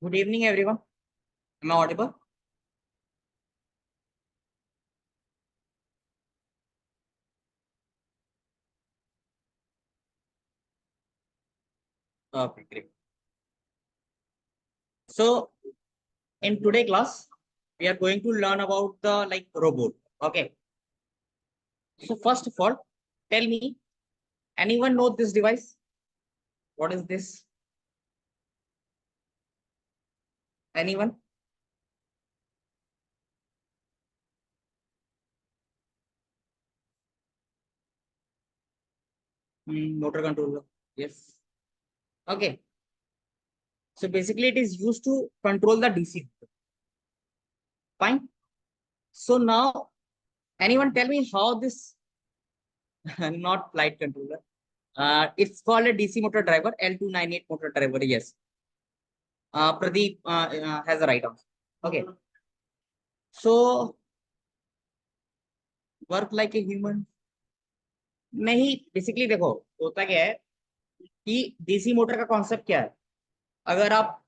Good evening, everyone. Am I audible? Okay, great. So, in today class, we are going to learn about the robot. Okay. So, first of all, tell me, anyone know this device? What is this? Anyone? Motor controller. Yes. Okay. So basically, it is used to control the DC. Fine. So now, anyone tell me how this not flight controller? It's called a DC motor driver, L298 motor driver. Yes. Pradeep has the right answer. Okay. So work like a human नहीं, basically देखो, होता क्या है कि DC motor का concept क्या है। अगर आप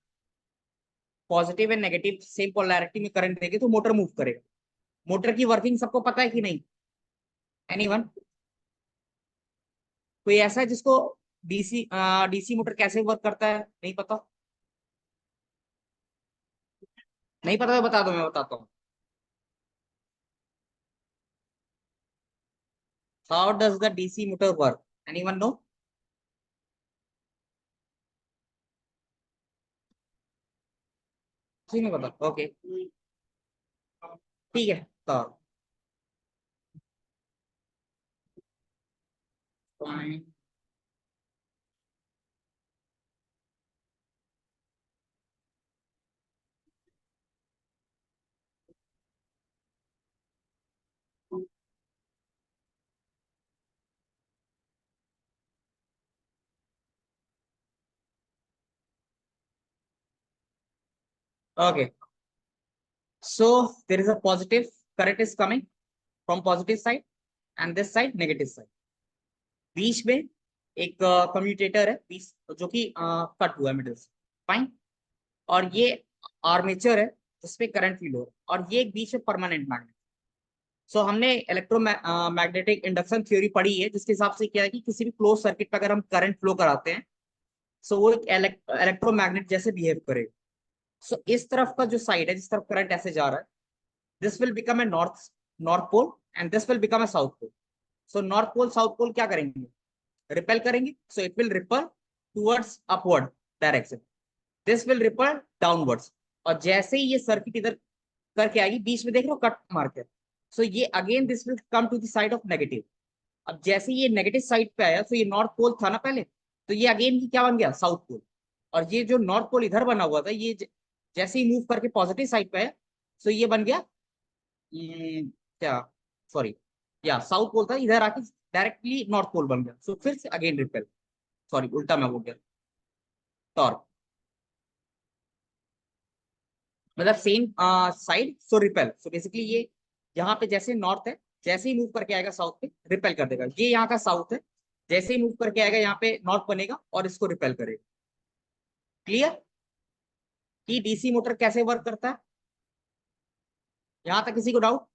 positive and negative same polarity में करंट देंगे तो मोटर मूव करेगा। मोटर की वर्किंग सबको पता है कि नहीं? एनीवन? कोई ऐसा है जिसको डीसी डीसी मोटर कैसे वर्क करता है नहीं पता? नहीं पता तो बता दो, मैं बताता हूँ। How does the DC motor work? Anyone know? किसी ने पता? ओके, ठीक है। तो okay, so there is a positive current is coming from positive side and this side negative side. बीच में एक कम्यूटेटर है बीच, जो कि कट हुआ है मिडिल से। फाइन। और ये आर्मेचर है जिसपे करंट फील हो रहा है, और ये एक बीच में परमानेंट मैग्नेट। सो हमने मैग्नेटिक इंडक्शन थ्योरी पढ़ी है, जिसके हिसाब से क्या है कि किसी भी क्लोज सर्किट पर अगर हम करंट फ्लो कराते हैं, सो वो एक इलेक्ट्रोमैग्नेट जैसे बिहेव करेगा। सो इस तरफ का जो साइड है, जिस तरफ करंट ऐसे जा रहा है, this will become a north north pole, and this will become a south pole. So north pole south pole क्या करेंगे? रिपेल करेंगे। So it will repel towards upward direction, this will repel downwards. और जैसे ही ये circuit इधर करके आएगी, बीच में देख रहे हो कट मार्क है, सो ये again this will come to the side of negative. अब जैसे ये नेगेटिव साइड पे आया, तो ये नॉर्थ पोल था ना पहले, तो ये अगेन क्या बन गया? South pole. और ये जो नॉर्थ पोल इधर बना हुआ था, ये जैसे ही मूव करके पॉजिटिव साइड पे आया, सो ये बन गया क्या, सॉरी, या साउथ पोल था, इधर आके डायरेक्टली नॉर्थ पोल बन गया। सो फिर से अगेन रिपेल, सॉरी उल्टा मैं बोल गया, टॉर्क। मतलब सेम साइड, सो रिपेल। सो बेसिकली ये यहाँ पे जैसे नॉर्थ है, जैसे ही मूव करके आएगा साउथ पे रिपेल कर देगा। ये यहाँ का साउथ है, जैसे ही मूव करके आएगा यहाँ पे नॉर्थ बनेगा और इसको रिपेल करेगा। क्लियर कि डीसी मोटर कैसे वर्क करता है? यहाँ तक किसी को डाउट?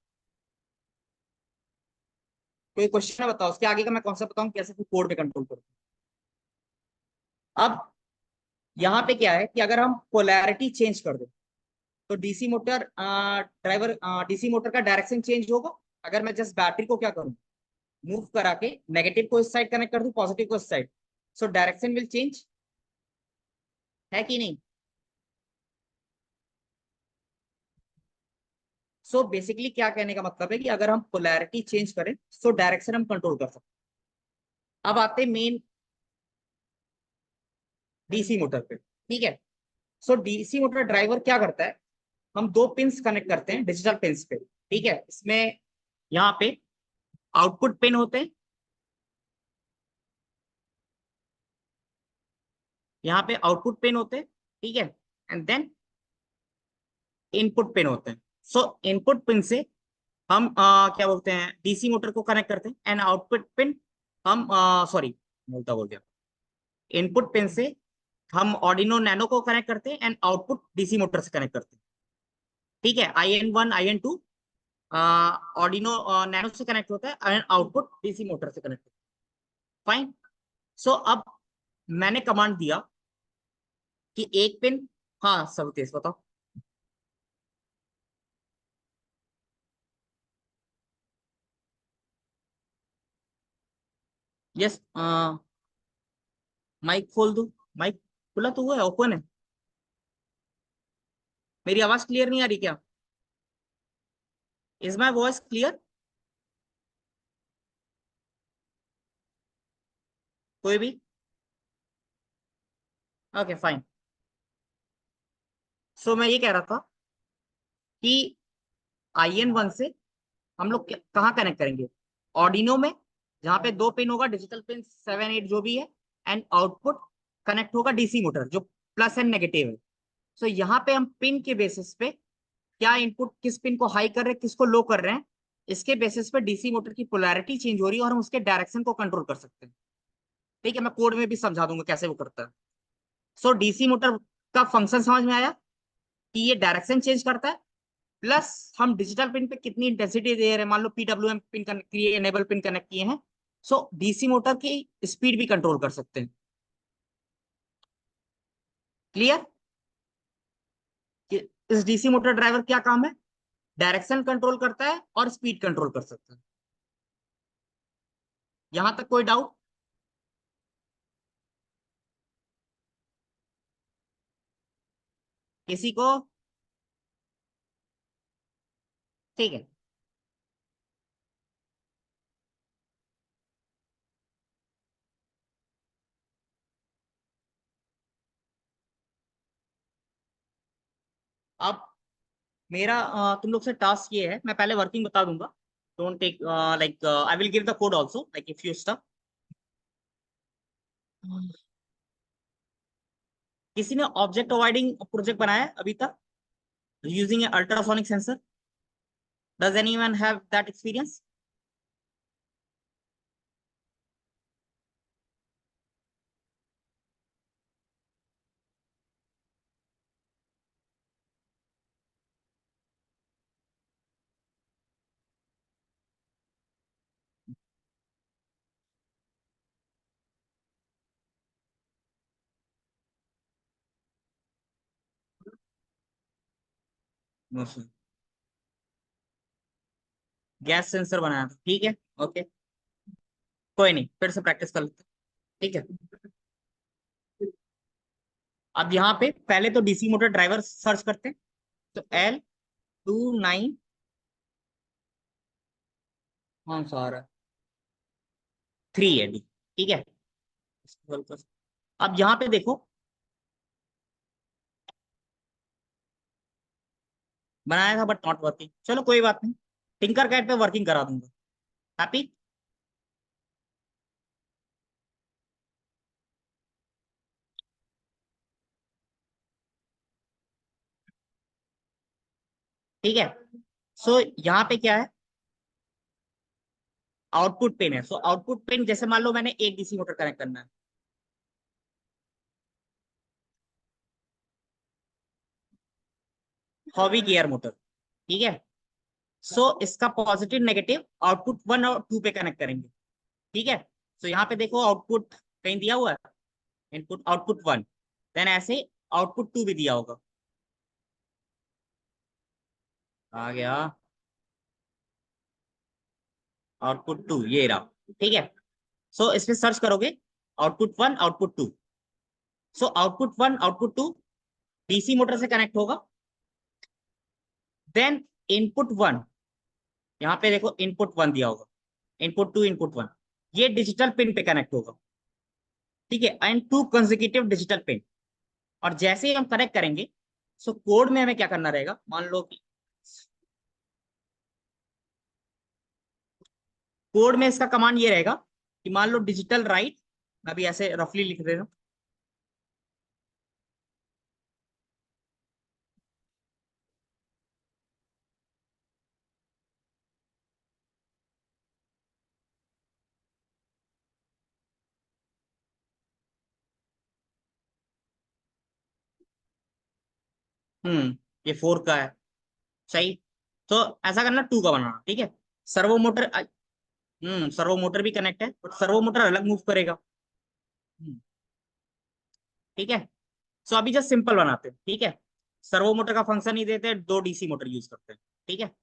कोई क्वेश्चन बताओ, उसके आगे का मैं कॉन्सेप्ट बताऊँ कैसे कोड पे कंट्रोल करूँ। अब यहाँ पे क्या है कि अगर हम पोलैरिटी चेंज कर दें, तो DC motor driver DC motor का डायरेक्शन चेंज होगा। अगर मैं जस्ट बैटरी को क्या करूँ, मूव करा के नेगेटिव को इस साइड कनेक्ट कर दूं, पॉजिटिव को इस side, so direction will change, है कि नहीं? सो बेसिकली क्या कहने का मतलब है कि अगर हम पोलैरिटी चेंज करें, सो डायरेक्शन हम कंट्रोल कर सकते हैं। अब आते हैं मेन डीसी मोटर पे। ठीक है। सो डीसी मोटर ड्राइवर क्या करता है, हम दो पिंस कनेक्ट करते हैं डिजिटल पिंस पे। ठीक है। इसमें यहाँ पे आउटपुट पिन होते हैं, यहाँ पे आउटपुट पिन होते हैं। ठीक है। एंड देन इनपुट पिन होते हैं। सो इनपुट पिन से हम क्या बोलते हैं, डीसी मोटर को कनेक्ट करते हैं। एंड आउटपुट पिन हम सॉरी बोलता बोल गया, इनपुट पिन से हम ऑर्डिनो नैनो को कनेक्ट करते हैं एंड आउटपुट डीसी मोटर से कनेक्ट करते हैं। ठीक है, IN1 IN2 ऑर्डिनो नैनो से कनेक्ट होता है एंड आउटपुट डीसी मोटर से कनेक्ट होता है। फाइन। सो अब मैंने कमांड दिया कि एक पिन, हाँ सब तेज बताओ। यस, माइक खोल दो। माइक खुला तो हुआ है, ओपन है। मेरी आवाज क्लियर नहीं आ रही क्या? Is my voice clear? कोई भी? Okay fine. सो मैं ये कह रहा था कि IN1 से हम लोग कहाँ कनेक्ट करेंगे? ऑर्डिनो में, जहां पे दो पिन होगा, डिजिटल पिन 7 8 जो भी है, एंड आउटपुट कनेक्ट होगा डीसी मोटर जो प्लस एंड नेगेटिव है। सो यहाँ पे हम पिन के बेसिस पे क्या इनपुट, किस पिन को हाई कर रहे हैं, किसको लो कर रहे हैं, इसके बेसिस पे डीसी मोटर की पोलैरिटी चेंज हो रही है और हम उसके डायरेक्शन को कंट्रोल कर सकते हैं। ठीक है, मैं कोड में भी समझा दूंगा कैसे वो करता है। सो डीसी मोटर का फंक्शन समझ में आया कि ये डायरेक्शन चेंज करता है, प्लस हम डिजिटल पिन पे कितनी इंटेंसिटी दे रहे हैं, मान लो PWM पिन कनेक्ट किए, एनेबल पिन कनेक्ट किए हैं, सो डीसी मोटर की स्पीड भी कंट्रोल कर सकते हैं। क्लियर? कि इस डीसी मोटर ड्राइवर क्या काम है? डायरेक्शन कंट्रोल करता है और स्पीड कंट्रोल कर सकता है। यहां तक कोई डाउट? किसी को? ठीक है। अब मेरा तुम लोग से टास्क ये है, मैं पहले वर्किंग बता दूंगा। Don't take, like I will give the code also, like if you stuff. किसी ने ऑब्जेक्ट अवॉइडिंग प्रोजेक्ट बनाया है अभी तक using ultrasonic sensor? Does anyone have that experience? No sir. Gas sensor बनाया था, ठीक है। ओके, कोई नहीं, फिर से प्रैक्टिस कर लेते हैं। ठीक है। अब यहाँ पे पहले तो डीसी मोटर ड्राइवर सर्च करते हैं। तो L29, कौन सा आ रहा है? 3AD। ठीक है। अब यहाँ पे देखो, बनाया था बट नॉट वर्किंग, चलो कोई बात नहीं, टिंकर कैड पे वर्किंग करा दूंगा। हैप्पी? ठीक है। सो यहाँ पे क्या है? आउटपुट पिन है। सो आउटपुट पिन, जैसे मान लो मैंने एक डीसी मोटर कनेक्ट करना है, हॉवी गियर मोटर। ठीक है। सो इसका पॉजिटिव नेगेटिव आउटपुट 1 और 2 पे कनेक्ट करेंगे। ठीक है। सो यहाँ पे देखो आउटपुट कहीं दिया हुआ है, इनपुट आउटपुट 1, देन ऐसे आउटपुट 2 भी दिया होगा। आ गया आउटपुट 2, ये रहा। ठीक है। सो इसमें सर्च करोगे output 1 output 2। So output 1 output 2 DC motor से कनेक्ट होगा। देन इनपुट 1, यहाँ पे देखो इनपुट 1 दिया होगा, इनपुट 2 इनपुट 1, ये डिजिटल पिन पे कनेक्ट होगा। ठीक है, and to consecutive digital pin. और जैसे ही हम कनेक्ट करेंगे, सो कोड में हमें क्या करना रहेगा, मान लो कि कोड में इसका कमांड ये रहेगा कि मान लो डिजिटल राइट, अभी ऐसे रफली लिख दे रहा हूँ। ये 4 का है, सही। तो ऐसा करना, 2 का बनाना, ठीक है। सर्वो मोटर, सर्वो मोटर भी कनेक्ट है, बट सर्वो मोटर अलग मूव करेगा। हम्म, ठीक है। सो अभी जस्ट सिंपल बनाते हैं, ठीक है। सर्वो मोटर का फंक्शन ही देते हैं, 2 डीसी मोटर यूज करते हैं, ठीक है।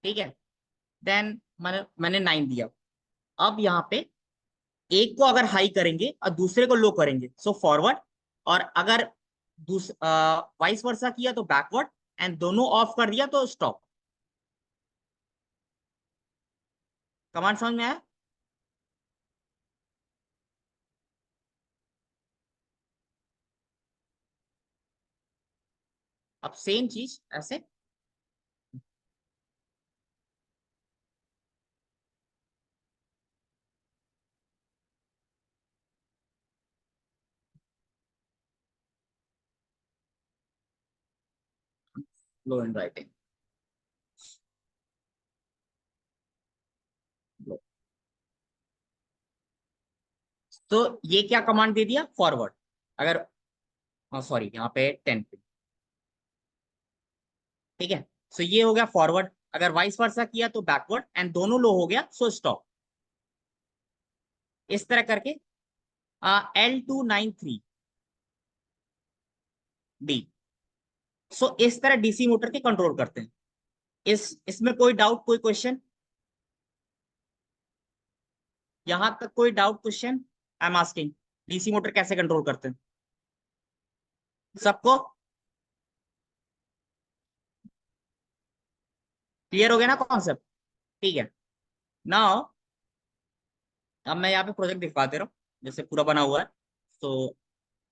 ठीक है, देन मैंने 9 दिया। अब यहाँ पे एक को अगर हाई करेंगे और दूसरे को लो करेंगे, सो फॉरवर्ड। और अगर वाइस वर्सा किया तो बैकवर्ड। एंड दोनों ऑफ कर दिया तो स्टॉप। कमांड समझ में आया? अब सेम चीज ऐसे। लो एंड राइटिंग। तो ये क्या कमांड दे दिया, फॉरवर्ड। अगर, सॉरी, यहाँ पे 10 पे, ठीक है। सो ये हो गया फॉरवर्ड। अगर वाइस वर्सा किया तो बैकवर्ड, एंड दोनों लो हो गया सो स्टॉप। इस तरह करके L293D। सो इस तरह डीसी मोटर के कंट्रोल करते हैं। इसमें कोई डाउट, कोई क्वेश्चन? यहां तक कोई doubt, question? I am asking, DC motor कैसे कंट्रोल करते हैं सबको? क्लियर हो गया ना कॉन्सेप्ट? ठीक है। नाउ अब मैं यहाँ पे प्रोजेक्ट दिखा दे रहा हूँ, जैसे पूरा बना हुआ है, तो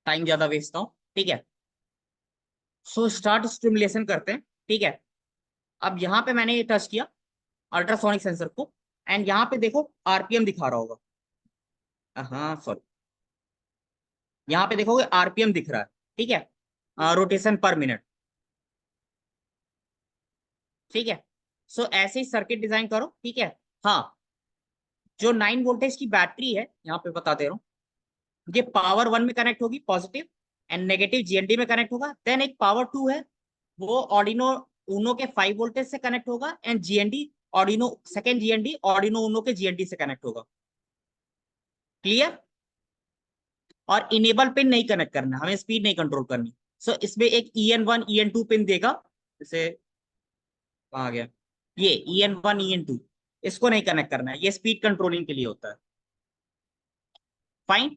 टाइम ज्यादा वेस्ट ना हो, ठीक है। सो स्टार्ट स्टिमुलेशन करते हैं, ठीक है। अब यहाँ पे मैंने ये टच किया अल्ट्रासोनिक सेंसर को, एंड यहाँ पे देखो आरपीएम दिखा रहा होगा। हाँ सॉरी, यहाँ पे देखोगे आरपीएम दिख रहा है, ठीक है, रोटेशन पर मिनट, ठीक है। सो ऐसे ही सर्किट डिजाइन करो, ठीक है। हाँ, जो 9 वोल्टेज की बैटरी है, यहाँ पे बता दे रहा हूँ, ये पावर 1 में कनेक्ट होगी, पॉजिटिव, एंड नेगेटिव जीएनडी में कनेक्ट होगा। देन एक पावर 2 है, वो ऑर्डिनो उनो के 5 वोल्टेज से कनेक्ट होगा, and GND Arduino, second GND Arduino Uno के जीएनडी से कनेक्ट होगा। क्लियर? और इनेबल पिन नहीं कनेक्ट करना, हमें स्पीड नहीं कंट्रोल करनी। सो इसमें एक EN1 EN2 पिन देगा, जैसे कहाँ आ गया, ये EN1 EN2, इसको नहीं कनेक्ट करना है, ये स्पीड कंट्रोलिंग के लिए होता है। फाइन।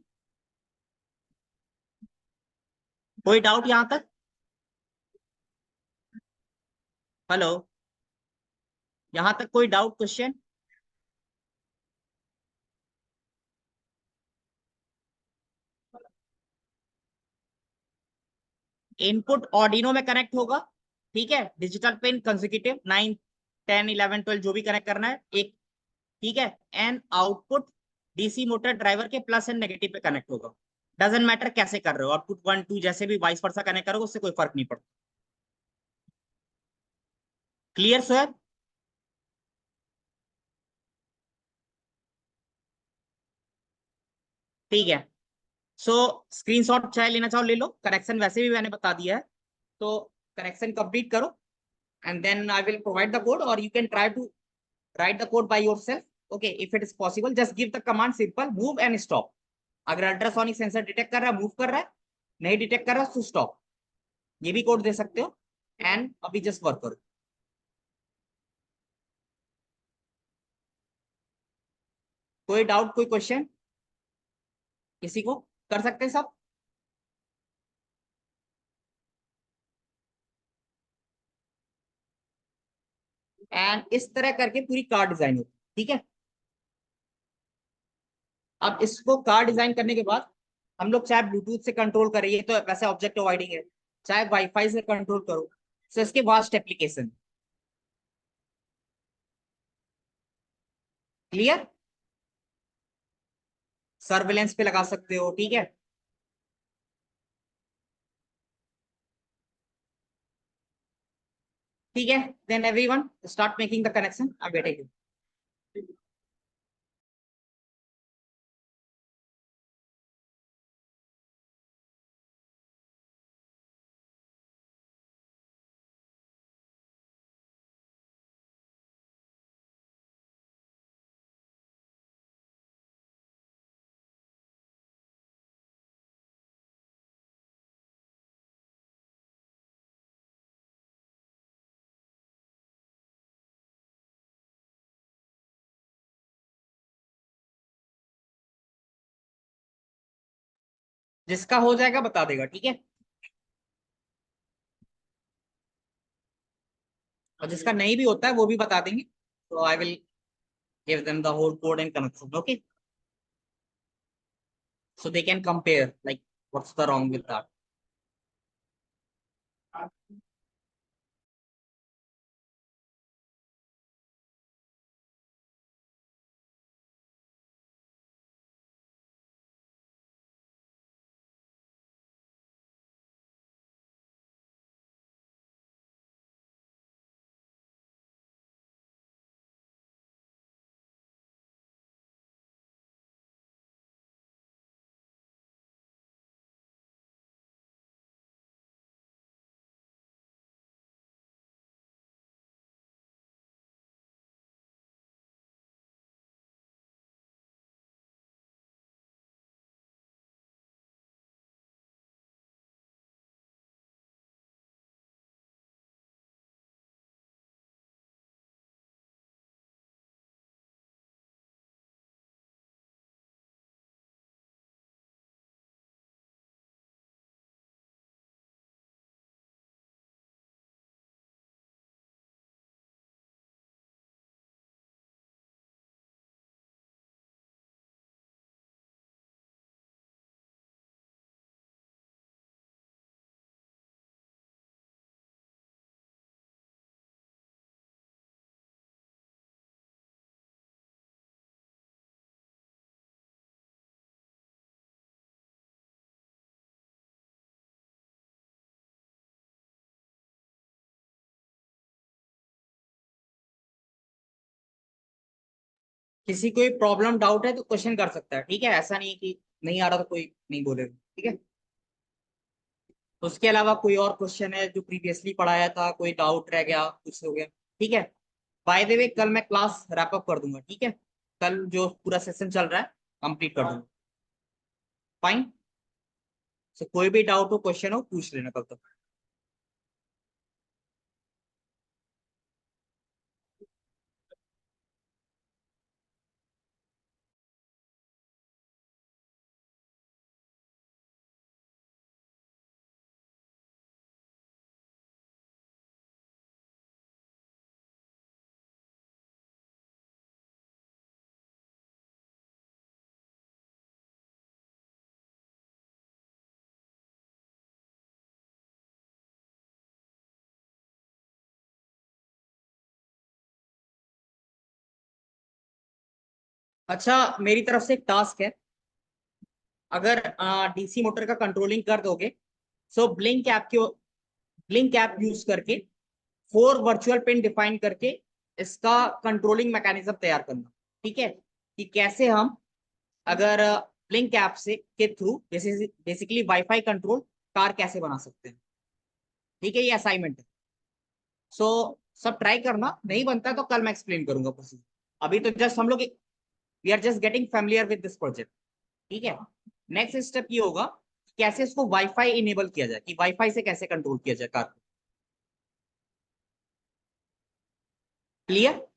कोई डाउट यहां तक? हेलो, यहां तक कोई डाउट, क्वेश्चन? इनपुट ऑर्डिनो में कनेक्ट होगा, ठीक है। डिजिटल पिन कंसेक्यूटिव 9 10 11 12 जो भी कनेक्ट करना है एक, ठीक है। And output DC motor driver के प्लस एंड नेगेटिव पे कनेक्ट होगा। डजेंट मैटर कैसे कर रहे हो, आउटपुट 1 2 जैसे भी वाइस वर्सा कनेक्ट करोगे, उससे कोई फर्क नहीं पड़ता। Clear sir? ठीक है। सो स्क्रीनशॉट चाहे लेना चाहो ले लो, कनेक्शन वैसे भी मैंने बता दिया है। तो कनेक्शन कंप्लीट करो, and then I will provide the code, और you can try to write the code by yourself. Okay, if it is possible, just give the command simple move and stop. अगर ultrasonic sensor detect कर रहा है, move कर रहा है, नहीं detect कर रहा है तो स्टॉप। ये भी कोड दे सकते हो, एंड अभी जस्ट वर्क करो। कोई डाउट, कोई क्वेश्चन किसी को? कर सकते हैं सब? एंड इस तरह करके पूरी कार डिजाइन होती है, ठीक है। अब इसको कार डिजाइन करने के बाद हम लोग चाहे ब्लूटूथ से कंट्रोल करें, ये तो वैसे ऑब्जेक्ट अवॉइडिंग है, चाहे वाईफाई से कंट्रोल करो, तो इसके वास्ट एप्लीकेशन। क्लियर? सर्वेलेंस पे लगा सकते हो, ठीक है। ठीक है, then everyone start making the connection, I am waiting. जिसका हो जाएगा बता देगा, ठीक है। और जिसका नहीं भी होता है वो भी बता देंगे, तो I will give them the whole code and connection, okay. So they can compare like what's the wrong with that. किसी कोई प्रॉब्लम डाउट है तो क्वेश्चन कर सकता है, ठीक है। ऐसा नहीं है कि नहीं आ रहा तो कोई नहीं बोलेगा, ठीक है। उसके अलावा कोई और क्वेश्चन है जो प्रीवियसली पढ़ाया था, कोई डाउट रह गया, कुछ हो गया, ठीक है। बाय द वे कल मैं क्लास रैप अप कर दूंगा, ठीक है। कल जो पूरा सेशन चल रहा है कंप्लीट कर दूंगा। फाइन। सो कोई भी डाउट हो, क्वेश्चन हो, पूछ लेना कल तक। अच्छा, मेरी तरफ से एक टास्क है। अगर डीसी मोटर का कंट्रोलिंग कर दोगे, सो ब्लिंक ऐप यूज करके 4 वर्चुअल पिन डिफाइन करके इसका कंट्रोलिंग मैकेनिज्म तैयार करना, ठीक है। कि कैसे हम अगर ब्लिंक ऐप से के through basically wifi control car कैसे बना सकते हैं, ठीक है। ये असाइनमेंट है। सो सब ट्राई करना, नहीं बनता है तो कल मैं एक्सप्लेन करूंगा प्रोसीजर। अभी तो जस्ट हम लोग we are just getting familiar with this project, ठीक है। नेक्स्ट स्टेप ये होगा कि कैसे इसको वाईफाई इनेबल किया जाए, कि वाईफाई से कैसे कंट्रोल किया जाए कार को। क्लियर।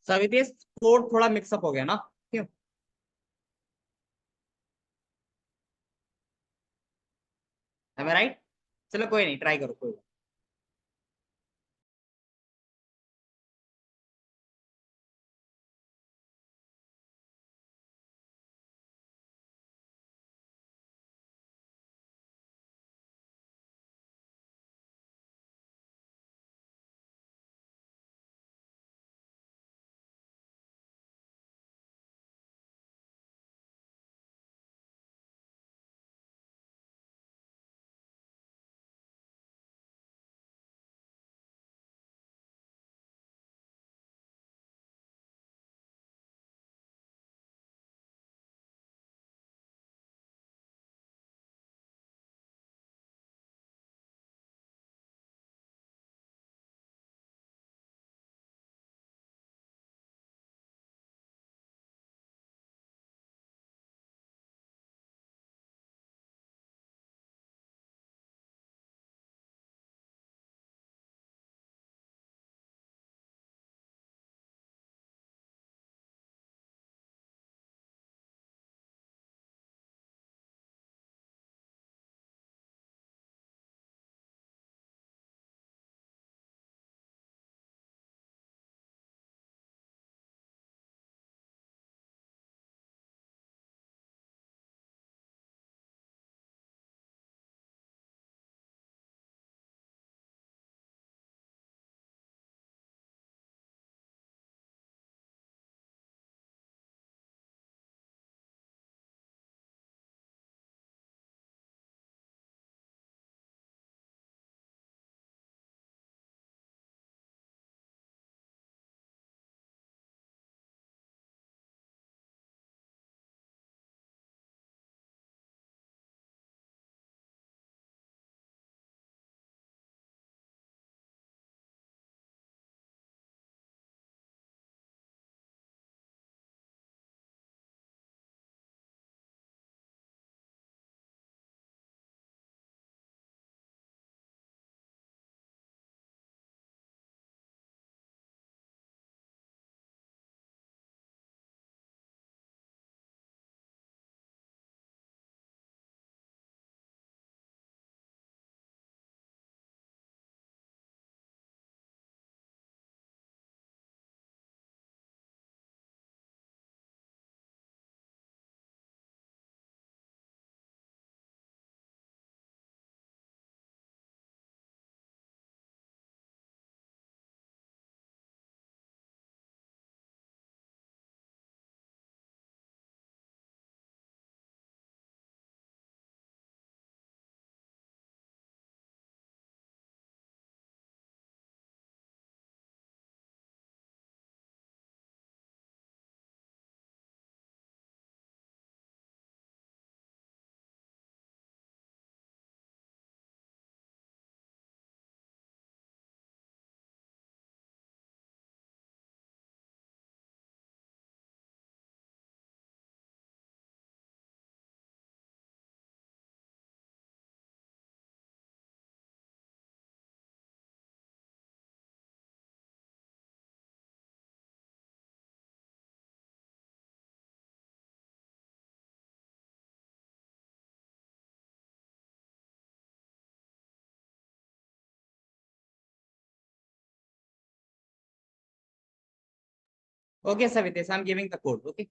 सविदेश कोड थोड़ा मिक्सअप हो गया ना, क्यों? Am I right? चलो कोई नहीं, ट्राई करो कोई। Okay, Savitesh, I'm giving the code. Okay.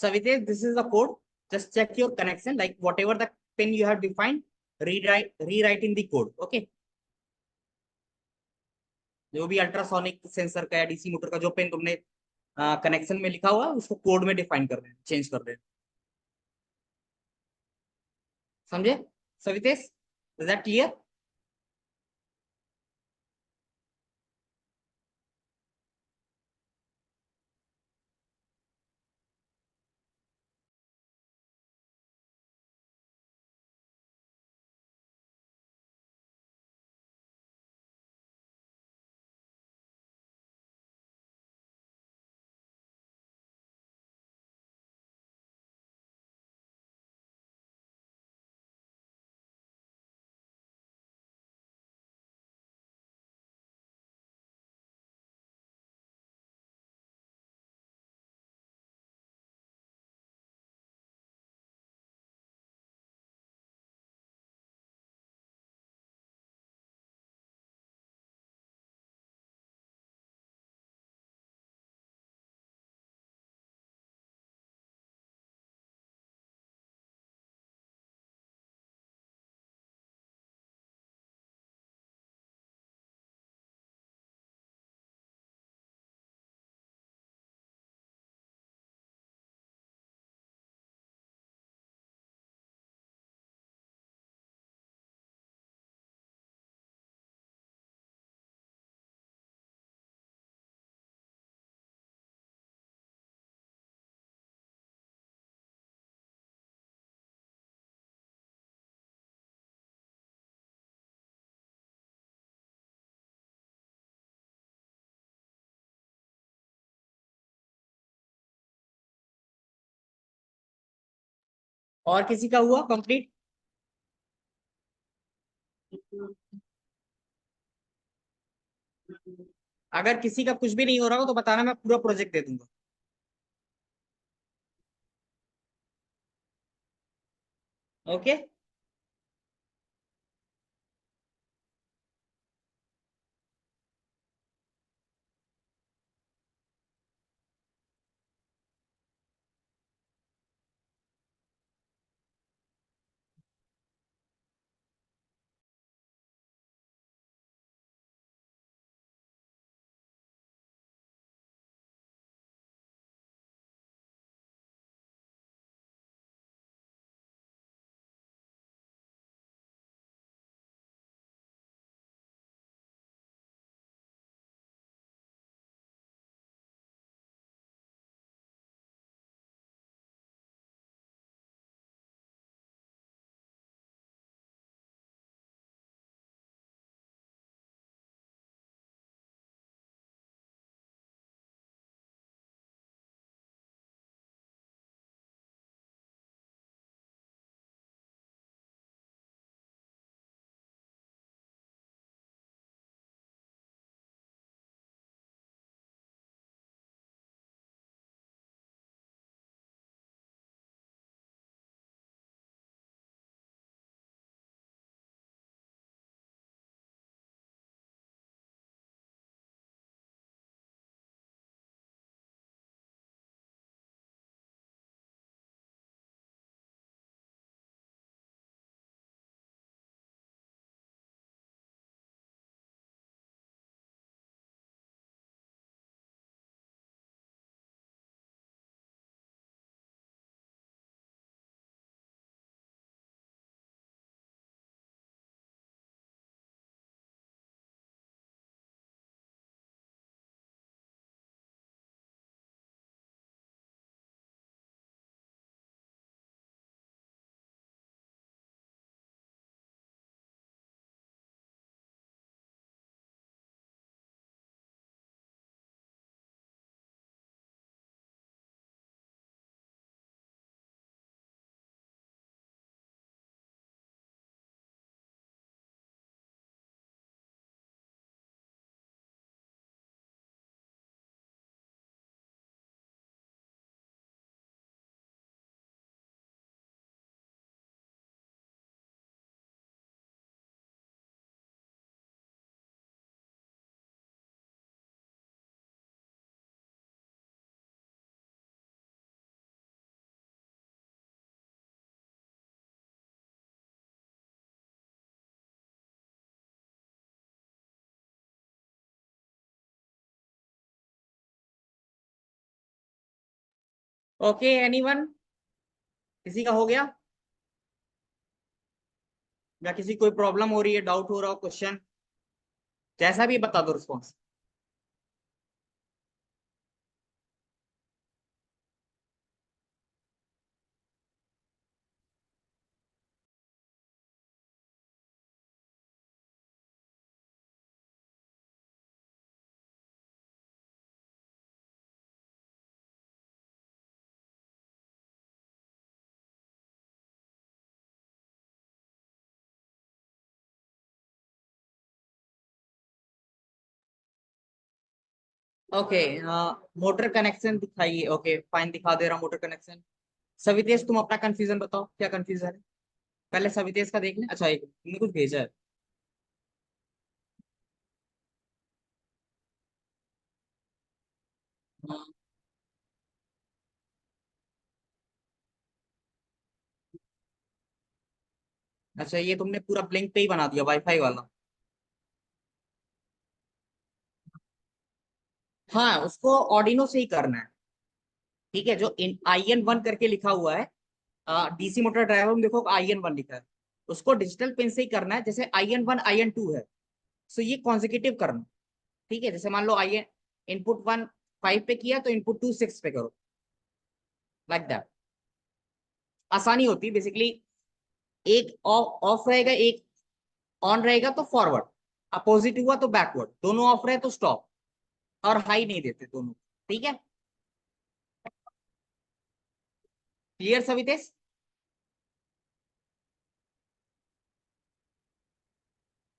Savitesh, this is the code. Just check your connection, like whatever the pin you have defined, rewrite in the code. Okay. जो भी ultrasonic sensor का या DC motor का जो pin तुमने connection में लिखा हुआ है, उसको कोड में डिफाइन कर देना, चेंज कर देना। समझे सवितेश? Is that clear? और किसी का हुआ कंप्लीट? अगर किसी का कुछ भी नहीं हो रहा हो तो बताना, मैं पूरा प्रोजेक्ट दे दूंगा। ओके। ओके एनीवन, किसी का हो गया या किसी कोई प्रॉब्लम हो रही है, डाउट हो रहा हो, क्वेश्चन जैसा भी बता दो रिस्पॉन्स। ओके, मोटर कनेक्शन दिखाइए। ओके फाइन, दिखा दे रहा मोटर कनेक्शन। सवितेश तुम अपना कंफ्यूजन बताओ, क्या कंफ्यूजन है। पहले सवितेश का देख लें। अच्छा एक तुमने कुछ भेजा है। हाँ, अच्छा ये तुमने पूरा ब्लिंक पे ही बना दिया वाईफाई वाला। हाँ उसको ऑर्डिनो से ही करना है। ठीक है, जो इन IN1 करके लिखा हुआ है, डीसी मोटर ड्राइवर में देखो IN1 लिखा है, उसको डिजिटल पिन से ही करना है। जैसे IN1 IN2 है, सो ये कॉन्जिक्यूटिव करना। ठीक है, जैसे मान लो IN इनपुट 1 5 पे किया तो इनपुट 2 6 पे करो, लाइक दैट। आसानी होती है बेसिकली। एक ऑफ रहेगा, एक ऑन रहेगा तो फॉरवर्ड, अपोजिट हुआ तो बैकवर्ड, दोनों ऑफ रहे तो स्टॉप, और हाई नहीं देते दोनों। ठीक है, क्लियर सवितेश।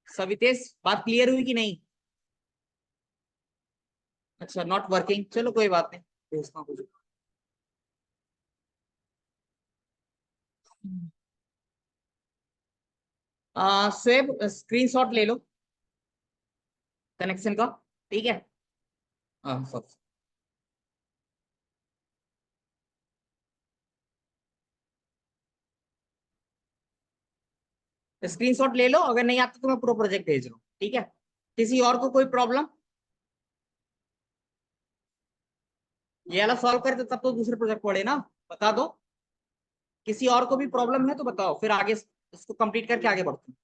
सवितेश बात क्लियर हुई कि नहीं। अच्छा नॉट वर्किंग, चलो कोई बात नहीं, भेजता हूँ कुछ। स्वेब स्क्रीनशॉट ले लो कनेक्शन का। ठीक है, हाँ सब स्क्रीनशॉट ले लो, अगर नहीं आता तो मैं पूरा प्रोजेक्ट भेज रहा हूँ। ठीक है, किसी और को कोई प्रॉब्लम, ये वाला सॉल्व करे तो तब तो दूसरे प्रोजेक्ट पढ़े ना, बता दो। किसी और को भी प्रॉब्लम है तो बताओ, फिर आगे इसको कंप्लीट करके आगे बढ़ते हैं।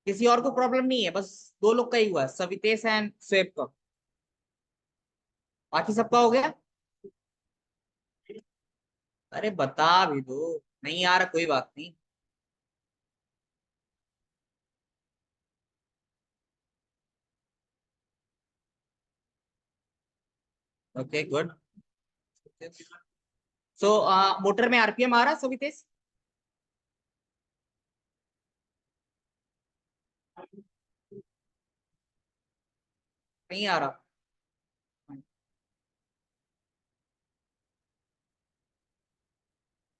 किसी और को प्रॉब्लम नहीं है, बस दो लोग का ही हुआ है, सवितेश एंड स्वेब का। बाकी सबका हो गया। अरे बता भी दो, नहीं आ रहा कोई बात नहीं। Okay good. सो मोटर में RPM आ रहा है सवितेश। नहीं आ रहा।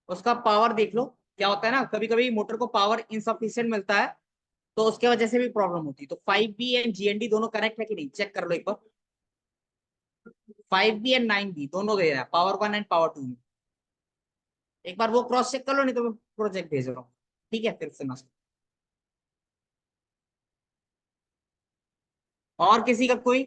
उसका पावर देख लो। क्या होता है ना, कभी कभी मोटर को पावर इनसफिशियंट मिलता है, तो उसके वजह से भी प्रॉब्लम होती है। तो 5B एंड GND दोनों कनेक्ट है कि नहीं, चेक कर लो एक बार। 5B एंड 9B दोनों दे रहा है, पावर 1 एंड पावर 2 में। एक बार वो क्रॉस चेक कर लो, नहीं तो मैं प्रोजेक्ट भेज रहा हूँ। ठीक है, फिर से मस्त। और किसी का कोई।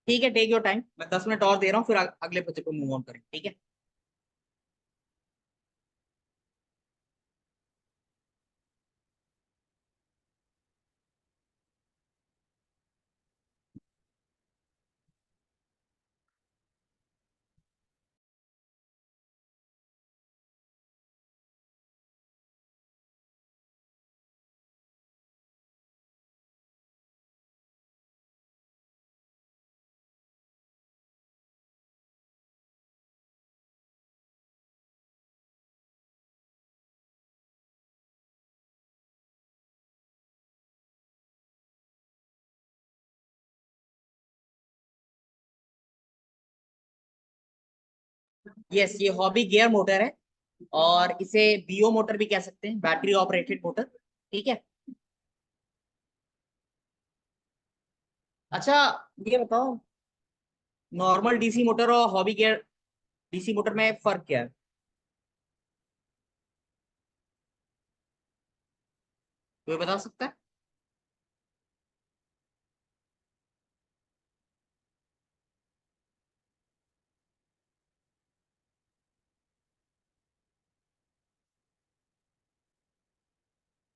ठीक है, टेक योर टाइम, मैं 10 मिनट और दे रहा हूँ, फिर अगले प्रोजेक्ट को मूव ऑन करें। ठीक है। यस, ये हॉबी गियर मोटर है, और इसे बीओ मोटर भी कह सकते हैं, बैटरी ऑपरेटेड मोटर। ठीक है। अच्छा, ये बताओ, नॉर्मल डीसी मोटर और हॉबी गियर डीसी मोटर में फर्क क्या है? कोई बता सकता है?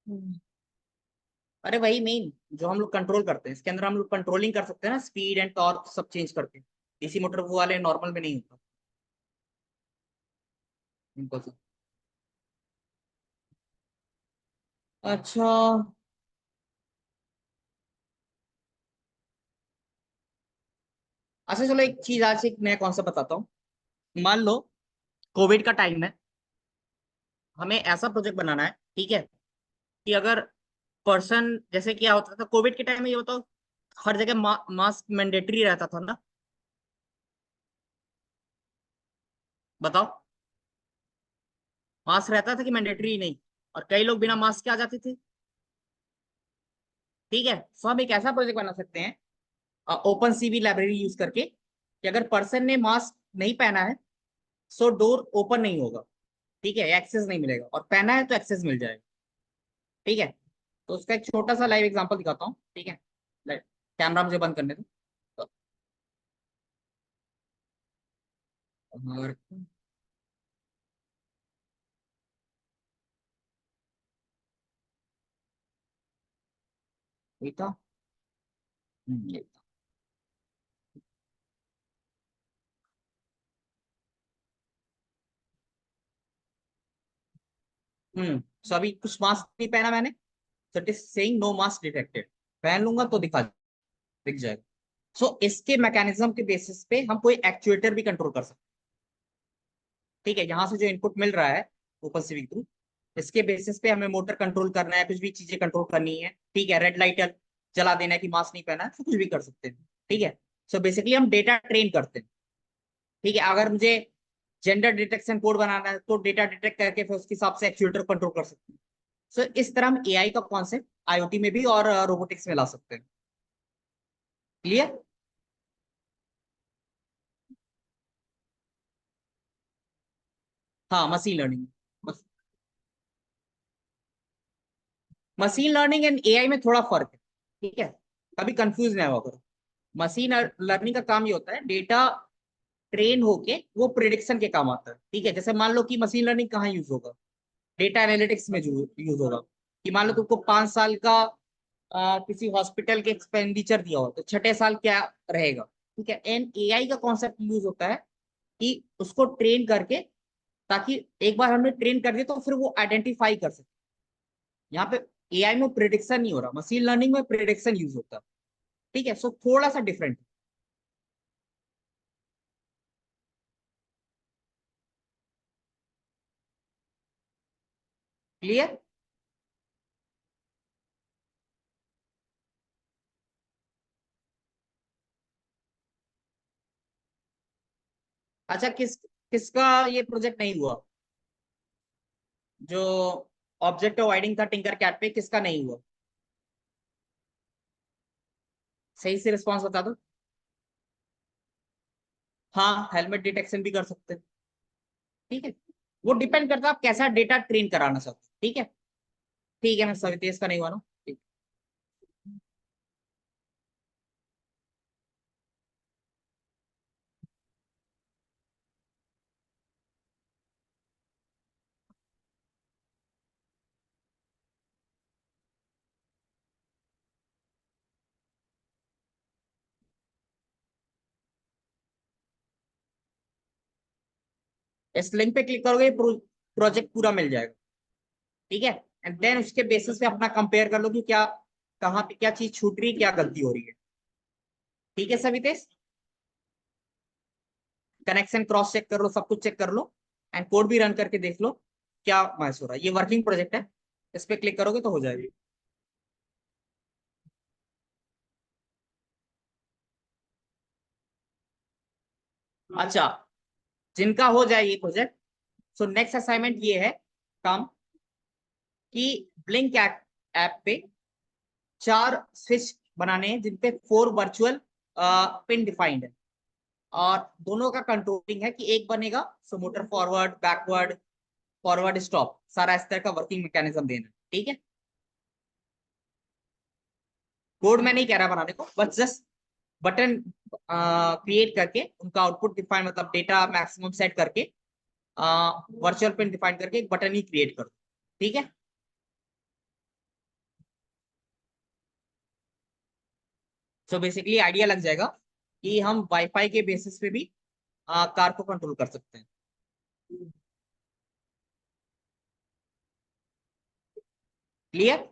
हम्म। अरे वही मेन, जो हम लोग कंट्रोल करते हैं, इसके अंदर हम लोग कंट्रोलिंग कर सकते हैं ना, स्पीड एंड टॉर्क सब चेंज करके। डीसी मोटर वो वाले नॉर्मल में नहीं होता। इनको सब। अच्छा। अच्छा चलो, एक चीज आज एक नया कॉन्सेप्ट बताता हूँ। मान लो कोविड का टाइम है, हमें ऐसा प्रोजेक्ट बनाना है, ठीक है, कि अगर पर्सन, जैसे क्या होता था कोविड के टाइम में, ये बताओ, हर जगह मास्क मैंडेटरी रहता था ना? बताओ, मास्क रहता था कि मैंडेटरी नहीं? और कई लोग बिना मास्क के आ जाते थे। ठीक है, सो हम एक ऐसा प्रोजेक्ट बना सकते हैं ओपन सीवी लाइब्रेरी यूज करके, कि अगर पर्सन ने मास्क नहीं पहना है, सो डोर ओपन नहीं होगा। ठीक है, एक्सेस नहीं मिलेगा, और पहना है तो एक्सेस मिल जाएगा। ठीक है। तो उसका एक छोटा सा लाइव एग्जांपल दिखाता हूँ, ठीक है। कैमरा मुझे बंद करने दो। तो, और ये था। ये था। सो अभी कुछ मास्क नहीं पहना मैंने, so it is saying no mask detected. पहन लूंगा तो दिख जाएगा। सो इसके मैकेनिज्म के बेसिस पे हम कोई एक्चुएटर भी कंट्रोल कर सकते हैं। ठीक है, यहाँ से जो इनपुट मिल रहा है ओपन सीवी थ्रू, इसके बेसिस पे हमें मोटर कंट्रोल करना है, कुछ भी चीजें कंट्रोल करनी है। ठीक है, रेड लाइट जला देना है कि मास्क नहीं पहना है, तो कुछ भी कर सकते हैं। ठीक है। सो बेसिकली हम डेटा ट्रेन करते हैं। ठीक है, अगर मुझे जेंडर डिटेक्शन कोड बनाना है, तो डेटा डिटेक्ट करके फिर उसके हिसाब से एक्चुएटर कंट्रोल कर सकते हैं। सो इस तरह हम एआई का कॉन्सेप्ट आईओटी में भी और रोबोटिक्स में ला सकते हैं। क्लियर? हाँ, machine learning. Machine learning and AI में थोड़ा फर्क है। ठीक है, कभी कंफ्यूज ना हुआ करो। मशीन लर्निंग का काम ये होता है, डेटा ट्रेन होके वो प्रिडिक्शन के काम आता है। ठीक है, जैसे मान लो कि मशीन लर्निंग कहाँ यूज होगा, डेटा एनालिटिक्स में यूज होगा। कि मान लो तुमको 5 साल का किसी हॉस्पिटल के एक्सपेंडिचर दिया हो, तो छठे साल क्या रहेगा। ठीक है, एंड एआई का कॉन्सेप्ट यूज होता है कि उसको ट्रेन करके, ताकि एक बार हमने ट्रेन कर दिया तो फिर वो आइडेंटिफाई कर सके। यहाँ पे एआई में प्रिडिक्शन नहीं हो रहा, मशीन लर्निंग में प्रिडिक्शन यूज होता है। ठीक है, सो थोड़ा सा डिफरेंट। क्लियर? अच्छा, किसका ये प्रोजेक्ट नहीं हुआ, जो ऑब्जेक्ट अवॉइडिंग था टिंकर कैट पे, किसका नहीं हुआ? सही से रिस्पॉन्स बता दो। हाँ, हेलमेट डिटेक्शन भी कर सकते हैं। ठीक है, वो डिपेंड करता है आप कैसा डेटा ट्रेन कराना चाहते हो। ठीक है। ठीक है, मैं सभी तेज का नहीं हुआ ना। ठीक। इस लिंक पे क्लिक करोगे, प्रोजेक्ट पूरा मिल जाएगा। ठीक है, एंड देन उसके बेसिस पे अपना कंपेयर कर लो कि क्या, कहाँ पे क्या चीज छूट रही है, क्या गलती हो रही है। ठीक है सभी तेज, कनेक्शन क्रॉस चेक कर लो, सब कुछ चेक कर लो, एंड कोड भी रन करके देख लो क्या मैच हो रहा है। ये वर्किंग प्रोजेक्ट है, इस पे क्लिक करोगे तो हो जाएगी। अच्छा, जिनका हो जाए ये प्रोजेक्ट, सो नेक्स्ट असाइनमेंट ये है काम कि ब्लिंक ऐप पे 4 स्विच बनाने हैं जिनपे 4 वर्चुअल पिन डिफाइंड है, और दोनों का कंट्रोलिंग है कि एक बनेगा सो motor forward backward forward stop सारा इस तरह का वर्किंग मैकेनिज्म देना, ठीक है। कोड मैं नहीं कह रहा बनाने को, बस जस्ट बटन क्रिएट करके उनका आउटपुट डिफाइन, मतलब डेटा मैक्सिमम सेट करके वर्चुअल पिन डिफाइन करके एक बटन ही क्रिएट कर दो, ठीक है। सो बेसिकली आइडिया लग जाएगा कि हम वाईफाई के बेसिस पे भी कार को कंट्रोल कर सकते हैं। Clear.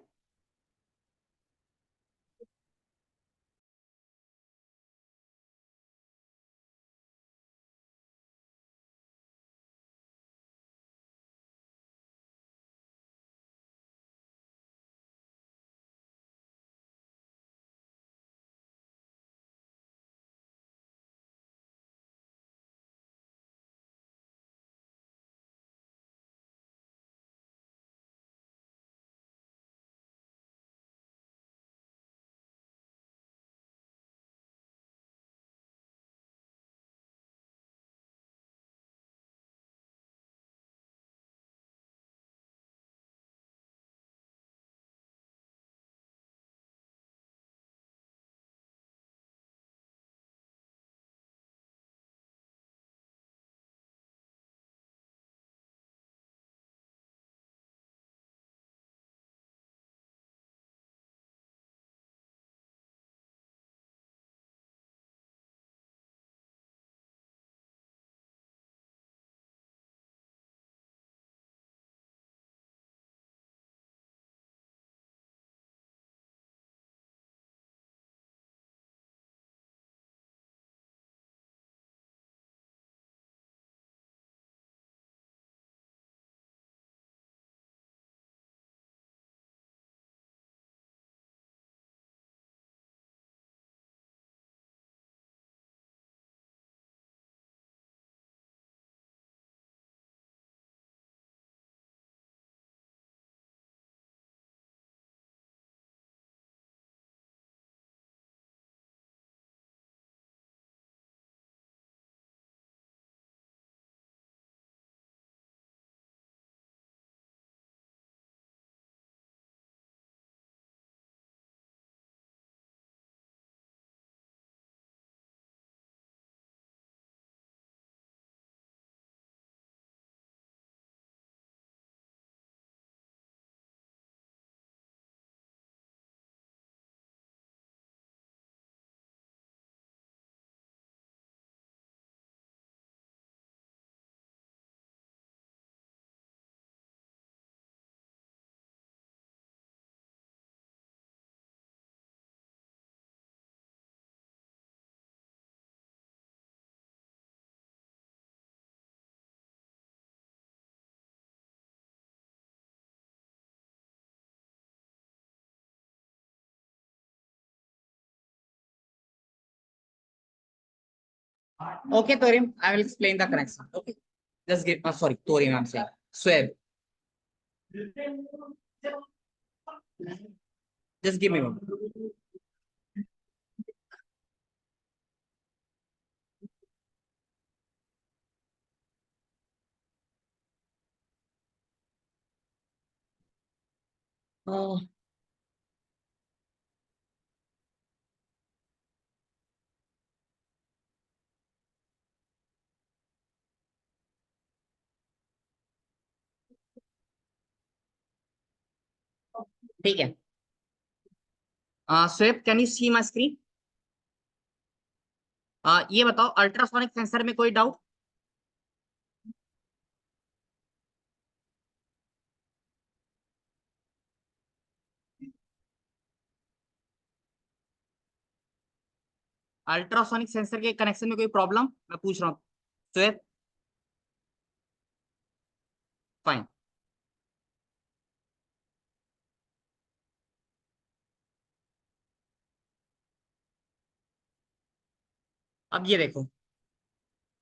Okay, Torim, I will explain the connection. Okay, just give. Sorry, Torim, I'm saying. Swab. Just give me one. ठीक है। Swab, can you see my screen? ये बताओ अल्ट्रासोनिक सेंसर में कोई डाउट? अल्ट्रासोनिक सेंसर के connection में कोई problem मैं पूछ रहा हूँ। Swab, fine. अब ये देखो,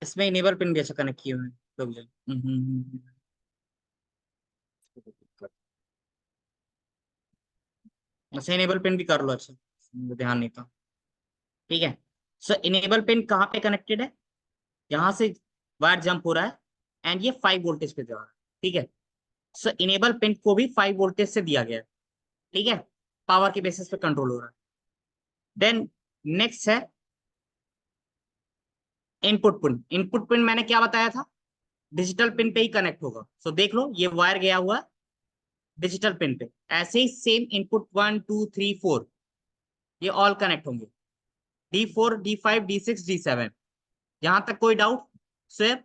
इसमें इनेबल पिन भी अच्छा कनेक्ट किए हुए हैं। रुक जाओ। अच्छा इनेबल पिन भी कर लो, अच्छा मुझे ध्यान नहीं था। ठीक है। सो इनेबल पिन कहाँ पे कनेक्टेड है, यहाँ से वायर जंप हो रहा है एंड ये 5 वोल्टेज पे जा रहा है। ठीक है। सो इनेबल पिन को भी 5 वोल्टेज से दिया गया है। ठीक है। पावर के बेसिस पे कंट्रोल हो रहा है। देन नेक्स्ट है इनपुट पिन। इनपुट पिन मैंने क्या बताया था, डिजिटल पिन पे ही कनेक्ट होगा। सो देख लो ये वायर गया हुआ है डिजिटल पिन पे। ऐसे ही सेम इनपुट 1 2 3 4 ये ऑल कनेक्ट होंगे, D4 D5 D6 D7। यहां तक कोई doubt sir?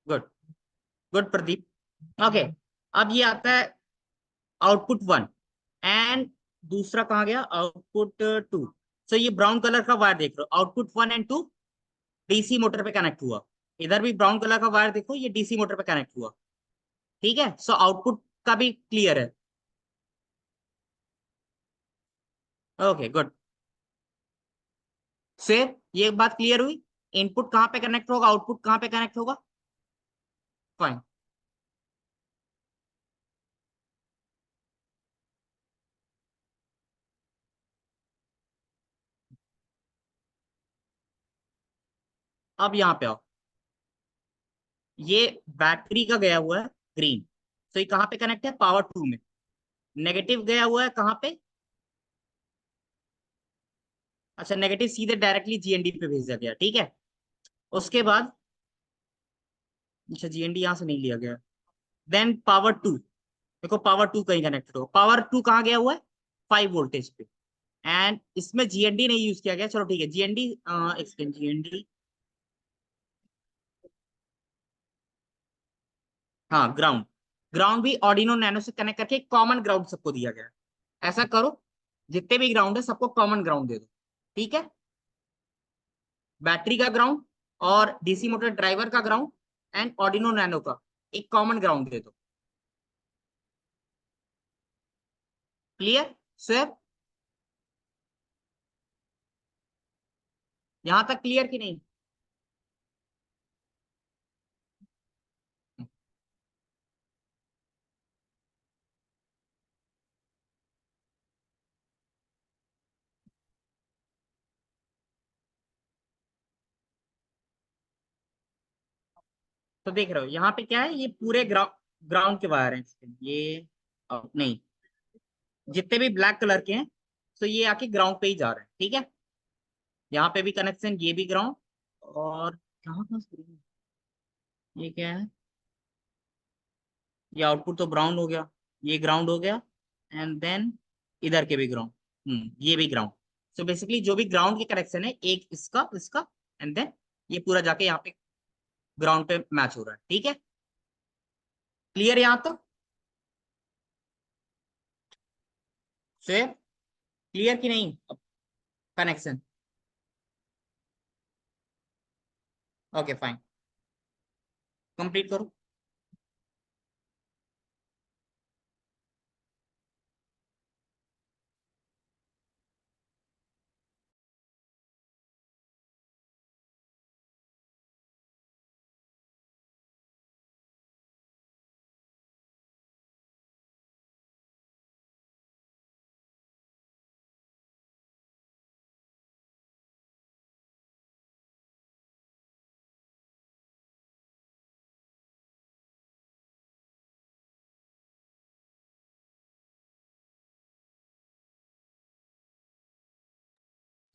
Good, good Pradeep. Okay. अब ये आता है आउटपुट 1 एंड दूसरा कहाँ गया, आउटपुट 2। सो ये ब्राउन कलर का वायर देख रहे हो, आउटपुट 1 एंड 2 डीसी मोटर पे कनेक्ट हुआ। इधर भी ब्राउन कलर का वायर देखो, ये डीसी मोटर पे कनेक्ट हुआ। ठीक है। सो आउटपुट का भी क्लियर है। Okay good. फिर ये बात क्लियर हुई, इनपुट कहाँ पे कनेक्ट होगा, आउटपुट कहाँ पे कनेक्ट होगा। फाइन। अब यहाँ पे आओ, ये बैटरी का गया हुआ है ग्रीन। तो ये कहाँ पे कनेक्ट है, पावर 2 में। नेगेटिव गया हुआ है कहाँ पे, अच्छा नेगेटिव सीधे डायरेक्टली जीएनडी पे भेजा गया। ठीक है। उसके बाद अच्छा जीएनडी यहाँ से नहीं लिया गया। देन पावर 2, देखो पावर 2 कहीं कनेक्टेड हो, पावर 2 कहाँ गया हुआ है, 5 वोल्टेज पे। एंड इसमें जीएनडी नहीं यूज किया गया, चलो ठीक है जीएनडी एक्सप्लेन जीएनडी। हाँ ग्राउंड, ग्राउंड भी ऑर्डिनो नैनो से कनेक्ट करके कॉमन ग्राउंड सबको दिया गया है। ऐसा करो, जितने भी ग्राउंड है सबको कॉमन ग्राउंड दे दो। ठीक है। बैटरी का ग्राउंड और डीसी मोटर ड्राइवर का ग्राउंड एंड ऑर्डिनो नैनो का एक कॉमन ग्राउंड दे दो। Clear sir? यहां तक क्लियर कि नहीं? तो देख रहे हो यहाँ पे क्या है, ये पूरे ग्राउंड के वायर हैं ये। नहीं, जितने भी ब्लैक कलर के हैं तो ये आके ग्राउंड पे ही जा रहे हैं। ठीक है। यहाँ पे भी कनेक्शन, ये भी ग्राउंड। और कहाँ कहाँ screen है? ये क्या है, ये आउटपुट तो ब्राउन हो गया, ये ग्राउंड हो गया एंड देन इधर के भी ग्राउंड। ये भी ग्राउंड। सो बेसिकली जो भी ग्राउंड के कनेक्शन है, एक इसका इसका एंड देन ये पूरा जाके यहाँ पे ग्राउंड पे मैच हो रहा है। ठीक है। क्लियर यहाँ तक? फिर क्लियर कि नहीं कनेक्शन? ओके फाइन, कंप्लीट करो।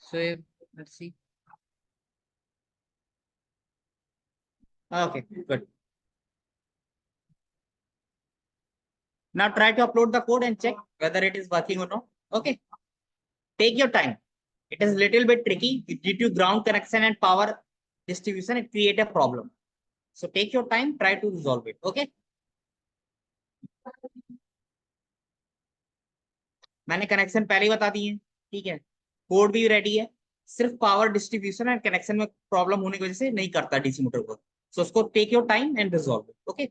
So let's see. Okay, good. Now try to upload the code and check whether it is working or not. Okay. Take your time. It is little bit tricky due to ground connection and power distribution. It create a problem. So take your time. Try to resolve it. Okay. मैंने connection पहले ही बता दिए। ठीक है। Code भी ready है। सिर्फ power distribution and connection में प्रॉब्लम होने की वजह से नहीं करता डीसी मोटर को। सो उसको take your time and resolve it. Okay.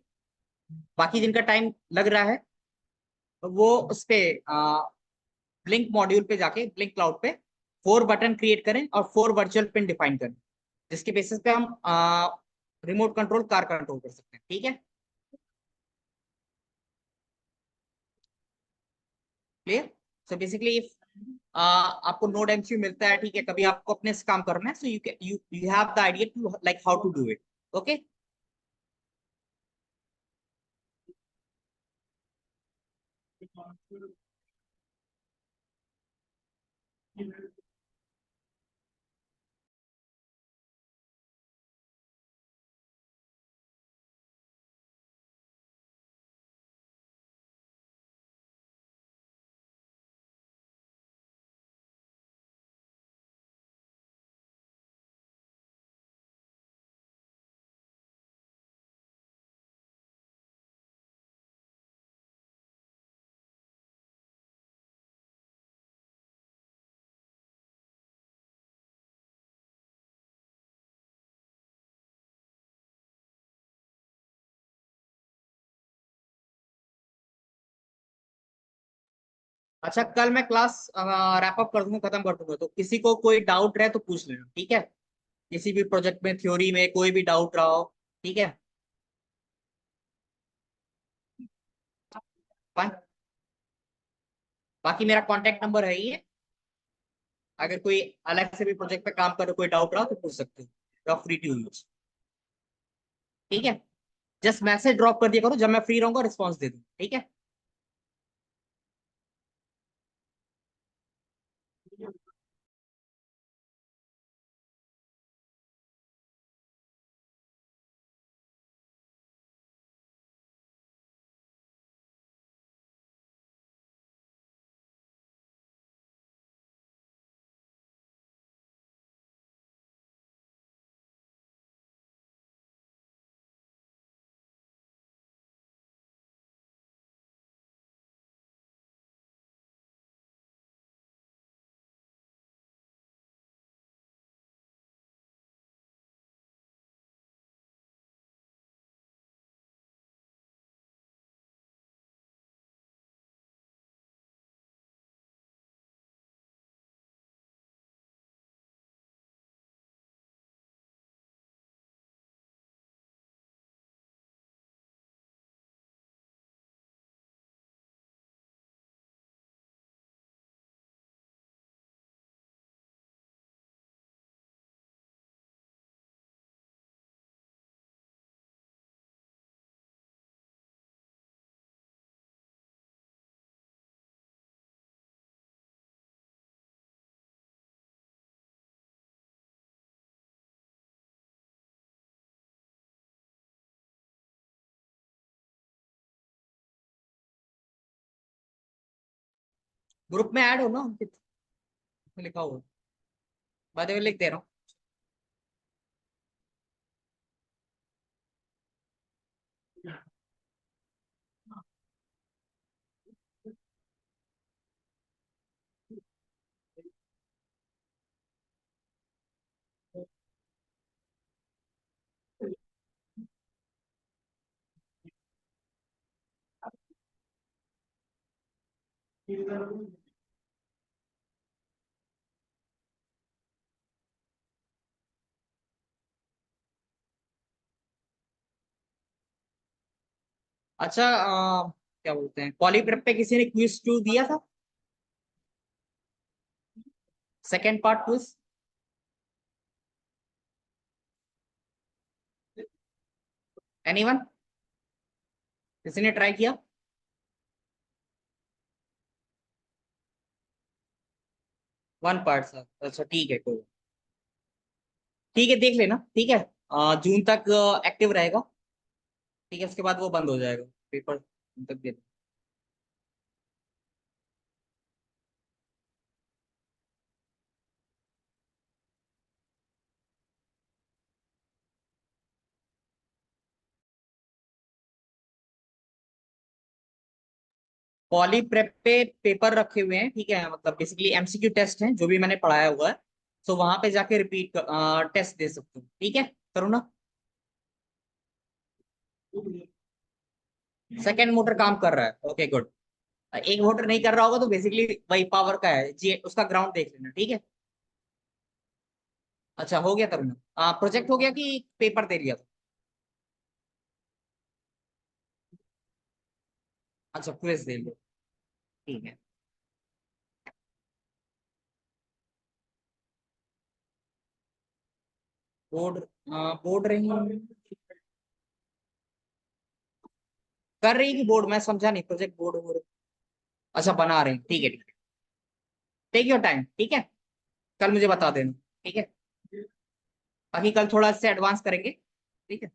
बाकी जिनका टाइम लग रहा है वो उस पे ब्लिंक मॉड्यूल पे जाके ब्लिंक क्लाउड पे 4 बटन क्रिएट करें और 4 वर्चुअल पिन डिफाइन करें, जिसके बेसिस पे हम रिमोट कंट्रोल कार कंट्रोल कर सकते हैं। ठीक है, क्लियर। सो बेसिकली इफ आपको नोड एमसीयू मिलता है, ठीक है, कभी आपको अपने से काम करना है, so you have the idea to like how to do it. Okay, अच्छा, कल मैं क्लास रैप अप कर दूंगा, खत्म कर दूंगा, तो किसी को कोई डाउट रहे तो पूछ लेना, ठीक है। किसी भी प्रोजेक्ट में, थ्योरी में कोई भी डाउट रहा हो, ठीक है। Fine? बाकी मेरा कॉन्टेक्ट नंबर है ही है, अगर कोई अलग से भी प्रोजेक्ट पे काम करे, कोई डाउट रहा तो पूछ सकते हो, फ्री टू यूज। ठीक है, जस्ट मैसेज ड्रॉप कर दिया करो, जब मैं फ्री रहूंगा रिस्पॉन्स दे दूँ, ठीक है। ग्रुप में ऐड हो ना अंकित, लिखा हुआ, बाद में लिख दे रहा हूँ। अच्छा, क्या बोलते हैं, पॉलीप्रेप पे किसी ने क्विज 2 दिया था, सेकेंड पार्ट क्विज, एनीवन, किसी ने ट्राई किया? 1 पार्ट सर, अच्छा ठीक है, कोई, ठीक है, देख लेना, ठीक है। जून तक एक्टिव रहेगा, ठीक है, उसके बाद वो बंद हो जाएगा, पेपर जून तक दे। पॉली प्रेप पे पेपर रखे हुए हैं, ठीक है, मतलब बेसिकली एमसीक्यू टेस्ट हैं जो भी मैंने पढ़ाया हुआ है, सो वहां पे जाके रिपीट टेस्ट दे सकते हो, ठीक है, करो ना। सेकेंड मोटर काम कर रहा है, ओके गुड। एक वोटर नहीं कर रहा होगा तो बेसिकली वही पावर का है जी, उसका ग्राउंड देख लेना, ठीक है। अच्छा हो गया तरुण, प्रोजेक्ट हो गया कि पेपर दे दिया था? अच्छा क्विज दे लिया, ठीक है। बोर्ड, बोर्ड रही कर रही कि बोर्ड, मैं समझा नहीं, प्रोजेक्ट बोर्ड हो रही? अच्छा बना रहे हैं, ठीक है ठीक है। टेक योर टाइम, ठीक है। कल मुझे बता देना, ठीक है। बाकी कल थोड़ा से एडवांस करेंगे, ठीक है।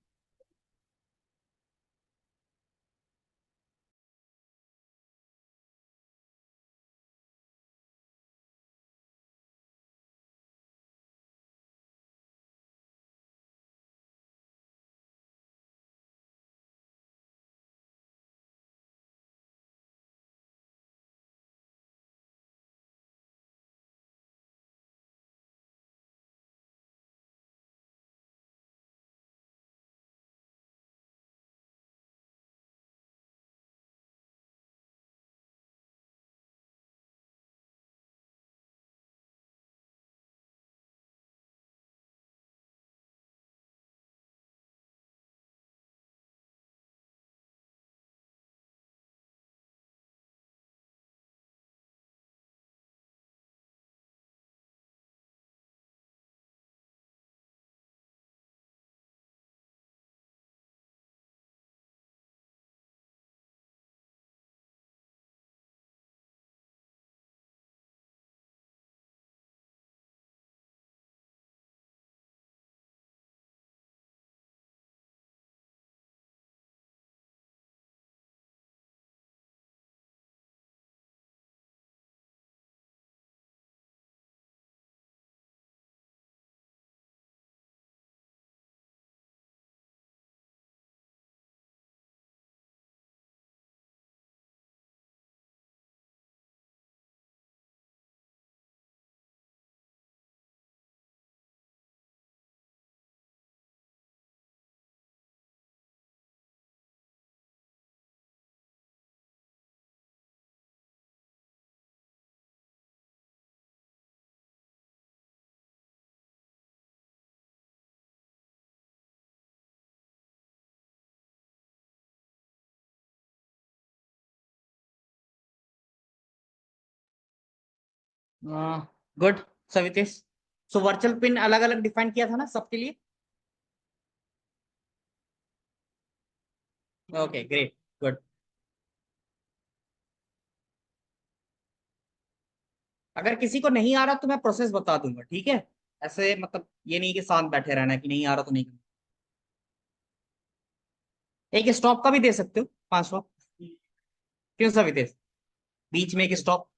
गुड सवितेश। सो वर्चुअल पिन अलग अलग डिफाइन किया था ना सबके लिए? Okay great, good. अगर किसी को नहीं आ रहा तो मैं प्रोसेस बता दूंगा, ठीक है। ऐसे मतलब ये नहीं कि शांत बैठे रहना कि नहीं आ रहा तो नहीं करना। एक स्टॉप का भी दे सकते हो, 500। क्यों सवितेश, बीच में एक स्टॉप।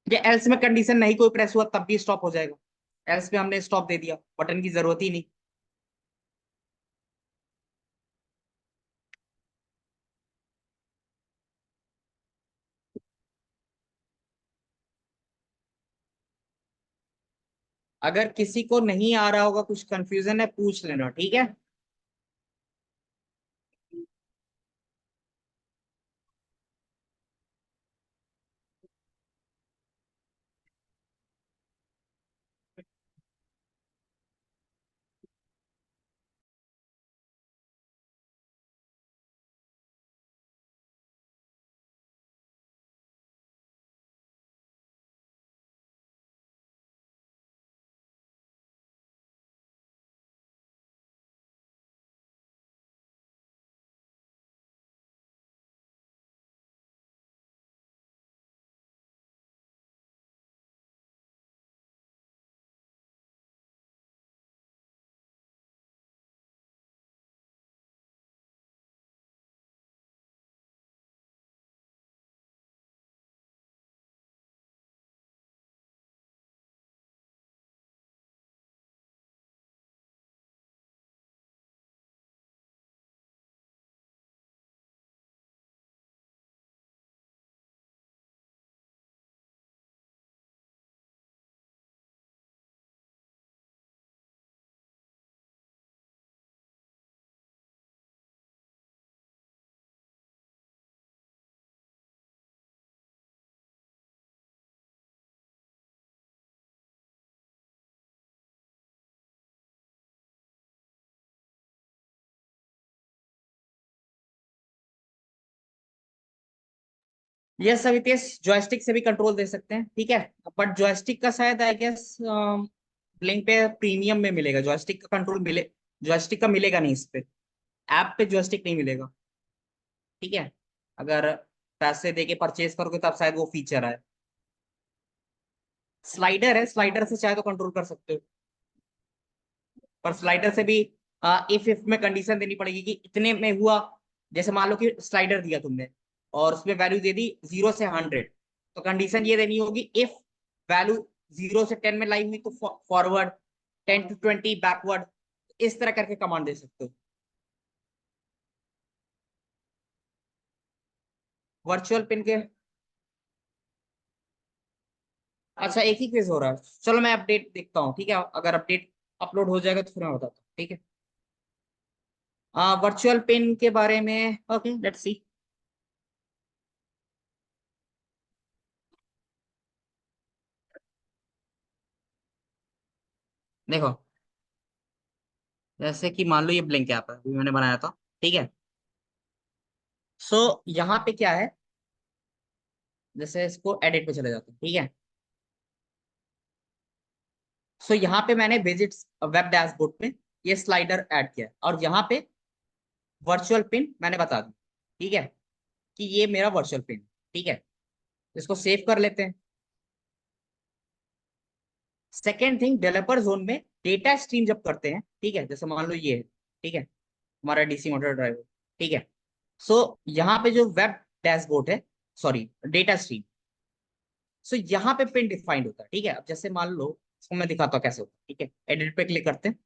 ये एल्स में कंडीशन नहीं कोई प्रेस हुआ तब भी स्टॉप हो जाएगा, एल्स पे हमने स्टॉप दे दिया, बटन की जरूरत ही नहीं। अगर किसी को नहीं आ रहा होगा, कुछ कंफ्यूजन है, पूछ लेना, ठीक है। ये सभी तेज जॉयस्टिक से भी कंट्रोल दे सकते हैं, ठीक है। बट जॉयस्टिक का शायद आई गेस ब्लिंक पे प्रीमियम में मिलेगा, जॉयस्टिक का कंट्रोल मिले, जॉयस्टिक का मिलेगा नहीं इस पे, ऐप पे जॉयस्टिक नहीं मिलेगा, ठीक है। अगर पैसे देके परचेज करोगे तब शायद वो फीचर है। स्लाइडर है, स्लाइडर से चाहे तो कंट्रोल कर सकते हो, पर स्लाइडर से भी इफ में कंडीशन देनी पड़ेगी कि इतने में हुआ। जैसे मान लो कि स्लाइडर दिया तुमने और उसमें वैल्यू दे दी 0 से 100, तो कंडीशन ये देनी होगी इफ वैल्यू 0 से 10 में लाई हुई तो फॉरवर्ड, 10 to 20 बैकवर्ड, इस तरह करके कमांड दे सकते हो। वर्चुअल पिन के, अच्छा एक ही क्विज हो रहा है, चलो मैं अपडेट देखता हूँ, ठीक है। अगर अपडेट अपलोड हो जाएगा तो फिर मैं बताता हूँ, ठीक है। वर्चुअल पिन के बारे में, ओके लेट्स सी। देखो, जैसे कि मान लो ये ब्लिंक ऐप है, अभी मैंने बनाया था, ठीक है। सो यहाँ पे क्या है, जैसे इसको एडिट पे चले जाते हैं, ठीक है। सो यहाँ पे मैंने विजिट्स वेब डैशबोर्ड पे ये स्लाइडर ऐड किया है, और यहाँ पे वर्चुअल पिन मैंने बता दी, ठीक है, कि ये मेरा वर्चुअल पिन, ठीक है। इसको सेव कर लेते हैं। सेकेंड थिंग, डेवलपर जोन में डेटा स्ट्रीम जब करते हैं, ठीक है, जैसे मान लो ये है, ठीक है, हमारा डीसी मोटर ड्राइवर, ठीक है। सो यहाँ पे जो वेब डैशबोर्ड है, सॉरी डेटा स्ट्रीम, सो यहाँ पे पिन डिफाइंड होता है, ठीक है। अब जैसे मान लो, इसको मैं दिखाता हूँ कैसे होता है, ठीक है। एडिट पे क्लिक करते हैं,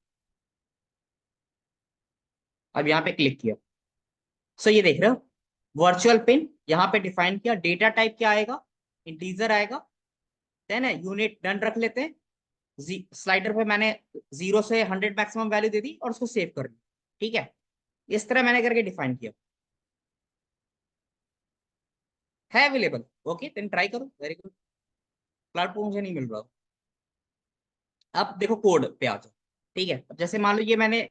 अब यहाँ पे क्लिक किया, सो ये देख रहे हो वर्चुअल पिन यहाँ पे डिफाइन किया, डेटा टाइप क्या आएगा, इंटीजर आएगा, देन यूनिट डन रख लेते हैं। स्लाइडर पे मैंने 0 से 100 मैक्सिमम वैल्यू दे दी और उसको सेव कर दी, ठीक है। इस तरह मैंने करके डिफाइन किया, है अवेलेबल, ओके देन ट्राई करो, वेरी गुड। क्लाउड पे मुझे नहीं मिल रहा। अब देखो कोड पे आ जाओ, ठीक है। अब जैसे मान लो ये मैंने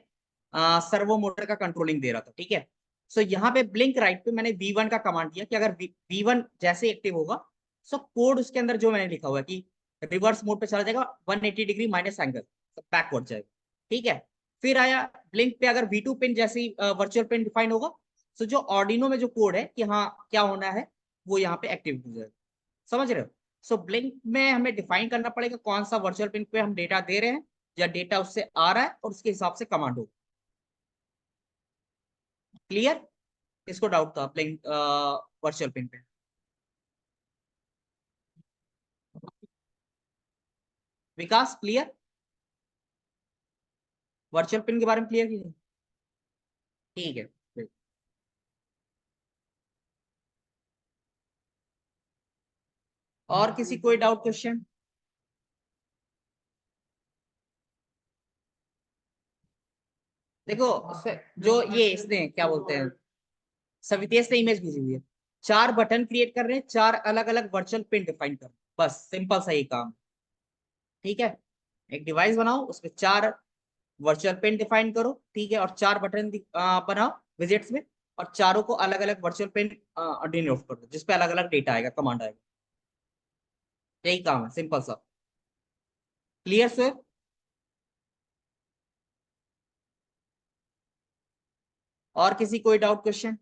सर्वो मोटर का कंट्रोलिंग दे रहा था, ठीक है। सो यहाँ पे ब्लिंक राइट पे मैंने V1 का कमांड दिया कि अगर V1 जैसे एक्टिव होगा, सो कोड उसके अंदर जो मैंने लिखा हुआ है कि रिवर्स मोड पे चला जाएगा, 180 डिग्री माइनस एंगल, बैकवर्ड जाएगा, ठीक है। फिर आया ब्लिंक पे अगर V2 पिन जैसी वर्चुअल पिन डिफाइन होगा, सो जो ऑर्डिनो में जो कोड है कि हाँ क्या होना है, वो यहाँ पे एक्टिव हो जाएगा। समझ रहे हो। सो ब्लिंक में हमें डिफाइन करना पड़ेगा कौन सा वर्चुअल पिन पे हम डेटा दे रहे हैं, या डेटा उससे आ रहा है, और उसके हिसाब से कमांड हो। क्लियर। इसको डाउट था ब्लिंक वर्चुअल पिन पे। विकास क्लियर, वर्चुअल पिन के बारे में क्लियर कीजिए, ठीक है। और किसी कोई डाउट क्वेश्चन। देखो जो ये इसने क्या बोलते हैं, सवितेश ने इमेज भेजी हुई है, 4 बटन क्रिएट कर रहे हैं, 4 अलग अलग वर्चुअल पिन डिफाइन कर रहे हैं, बस सिंपल सा ही काम, ठीक है। एक डिवाइस बनाओ, उसमें 4 वर्चुअल पेन डिफाइन करो, ठीक है, और 4 बटन बनाओ विजेट्स में, और चारों को अलग अलग वर्चुअल पेन डिनोट कर दो, जिसपे अलग अलग डेटा आएगा, कमांड आएगा। यही काम है, सिंपल सा। Clear sir. और किसी कोई डाउट क्वेश्चन।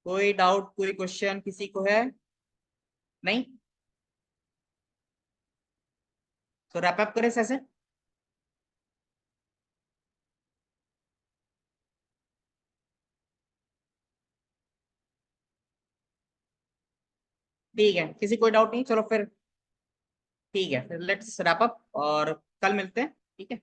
कोई डाउट कोई क्वेश्चन किसी को है। नहीं, तो रैप अप करें सेशन। ठीक है, किसी कोई डाउट नहीं, चलो फिर ठीक है, फिर लेट्स रैप अप और कल मिलते हैं, ठीक है।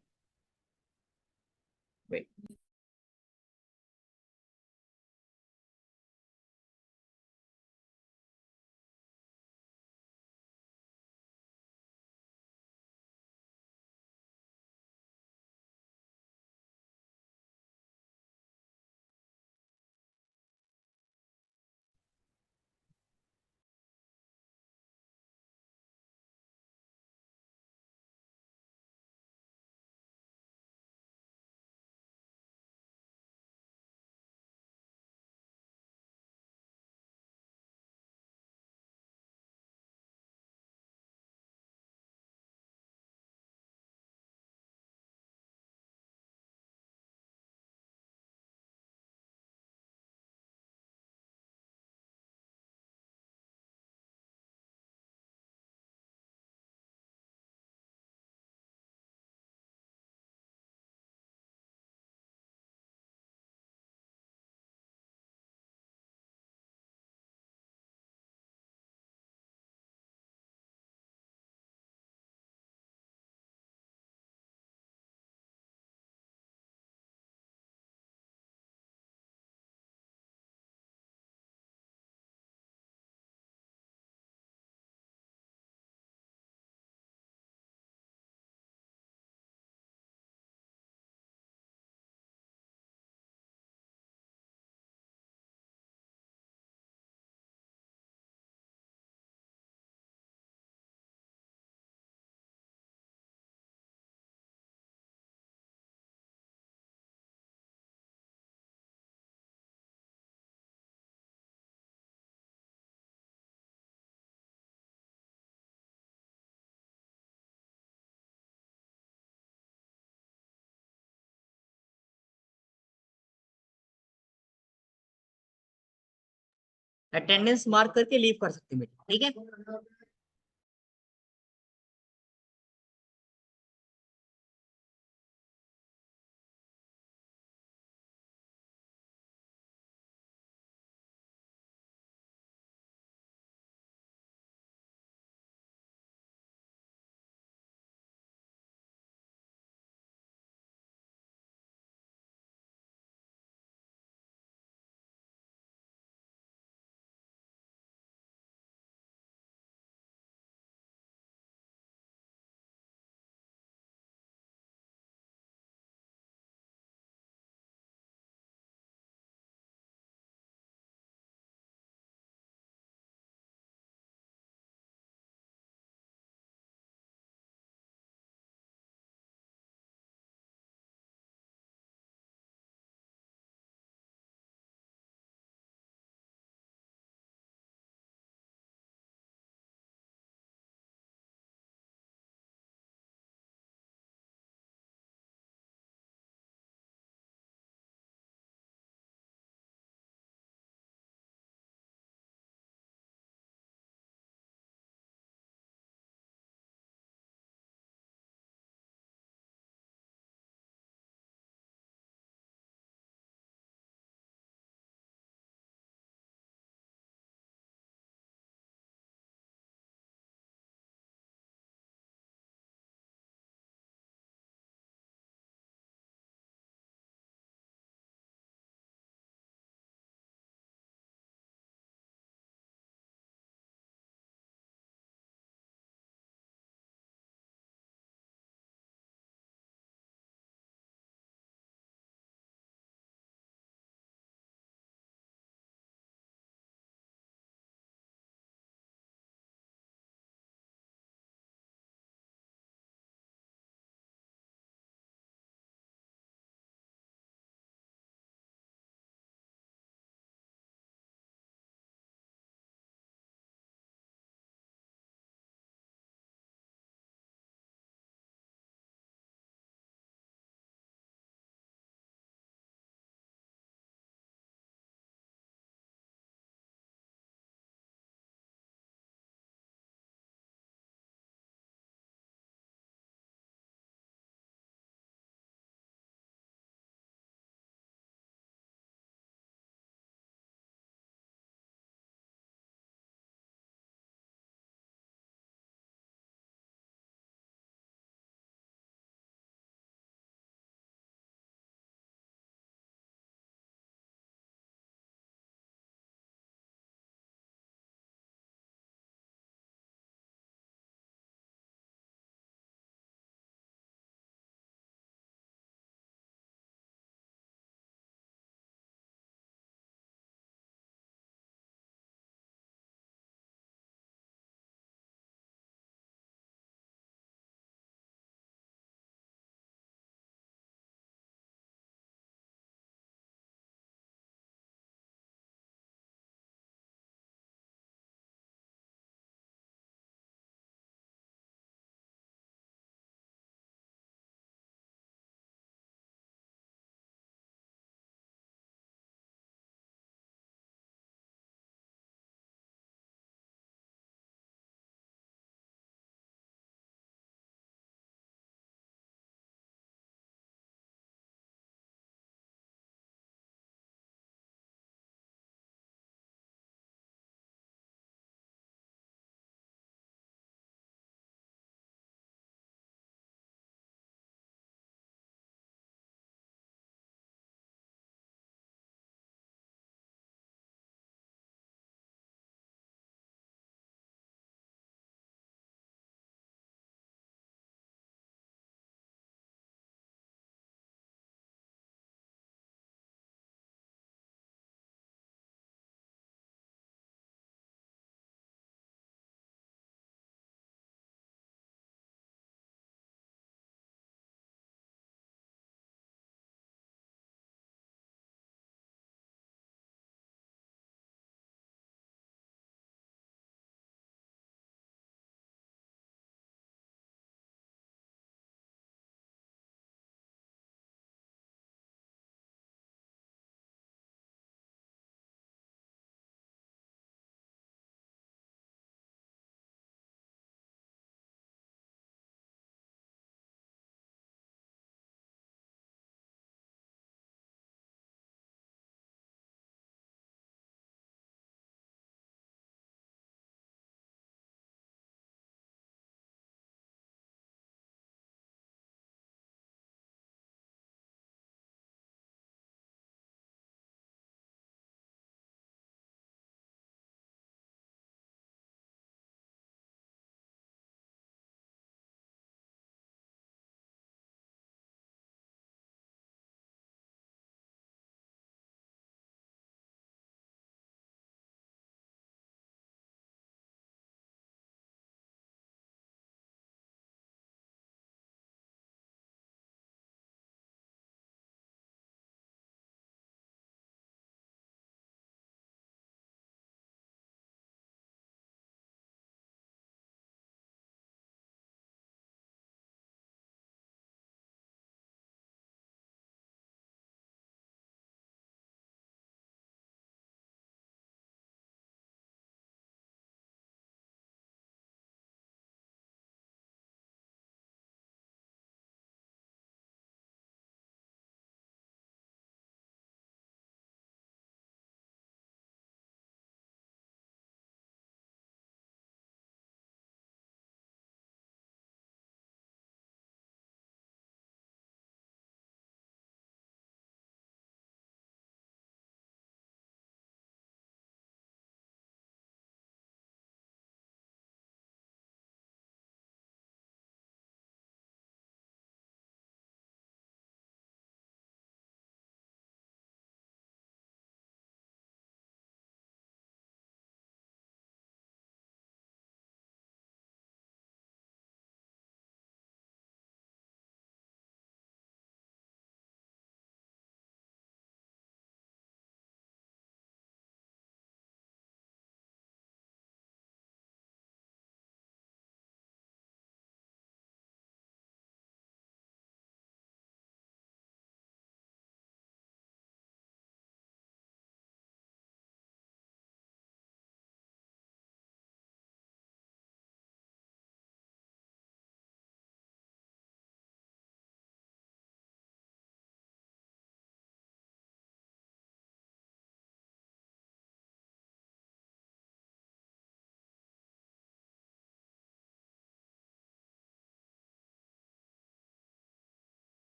अटेंडेंस मार्क करके लीव कर सकते हैं मीटिंग, ठीक है।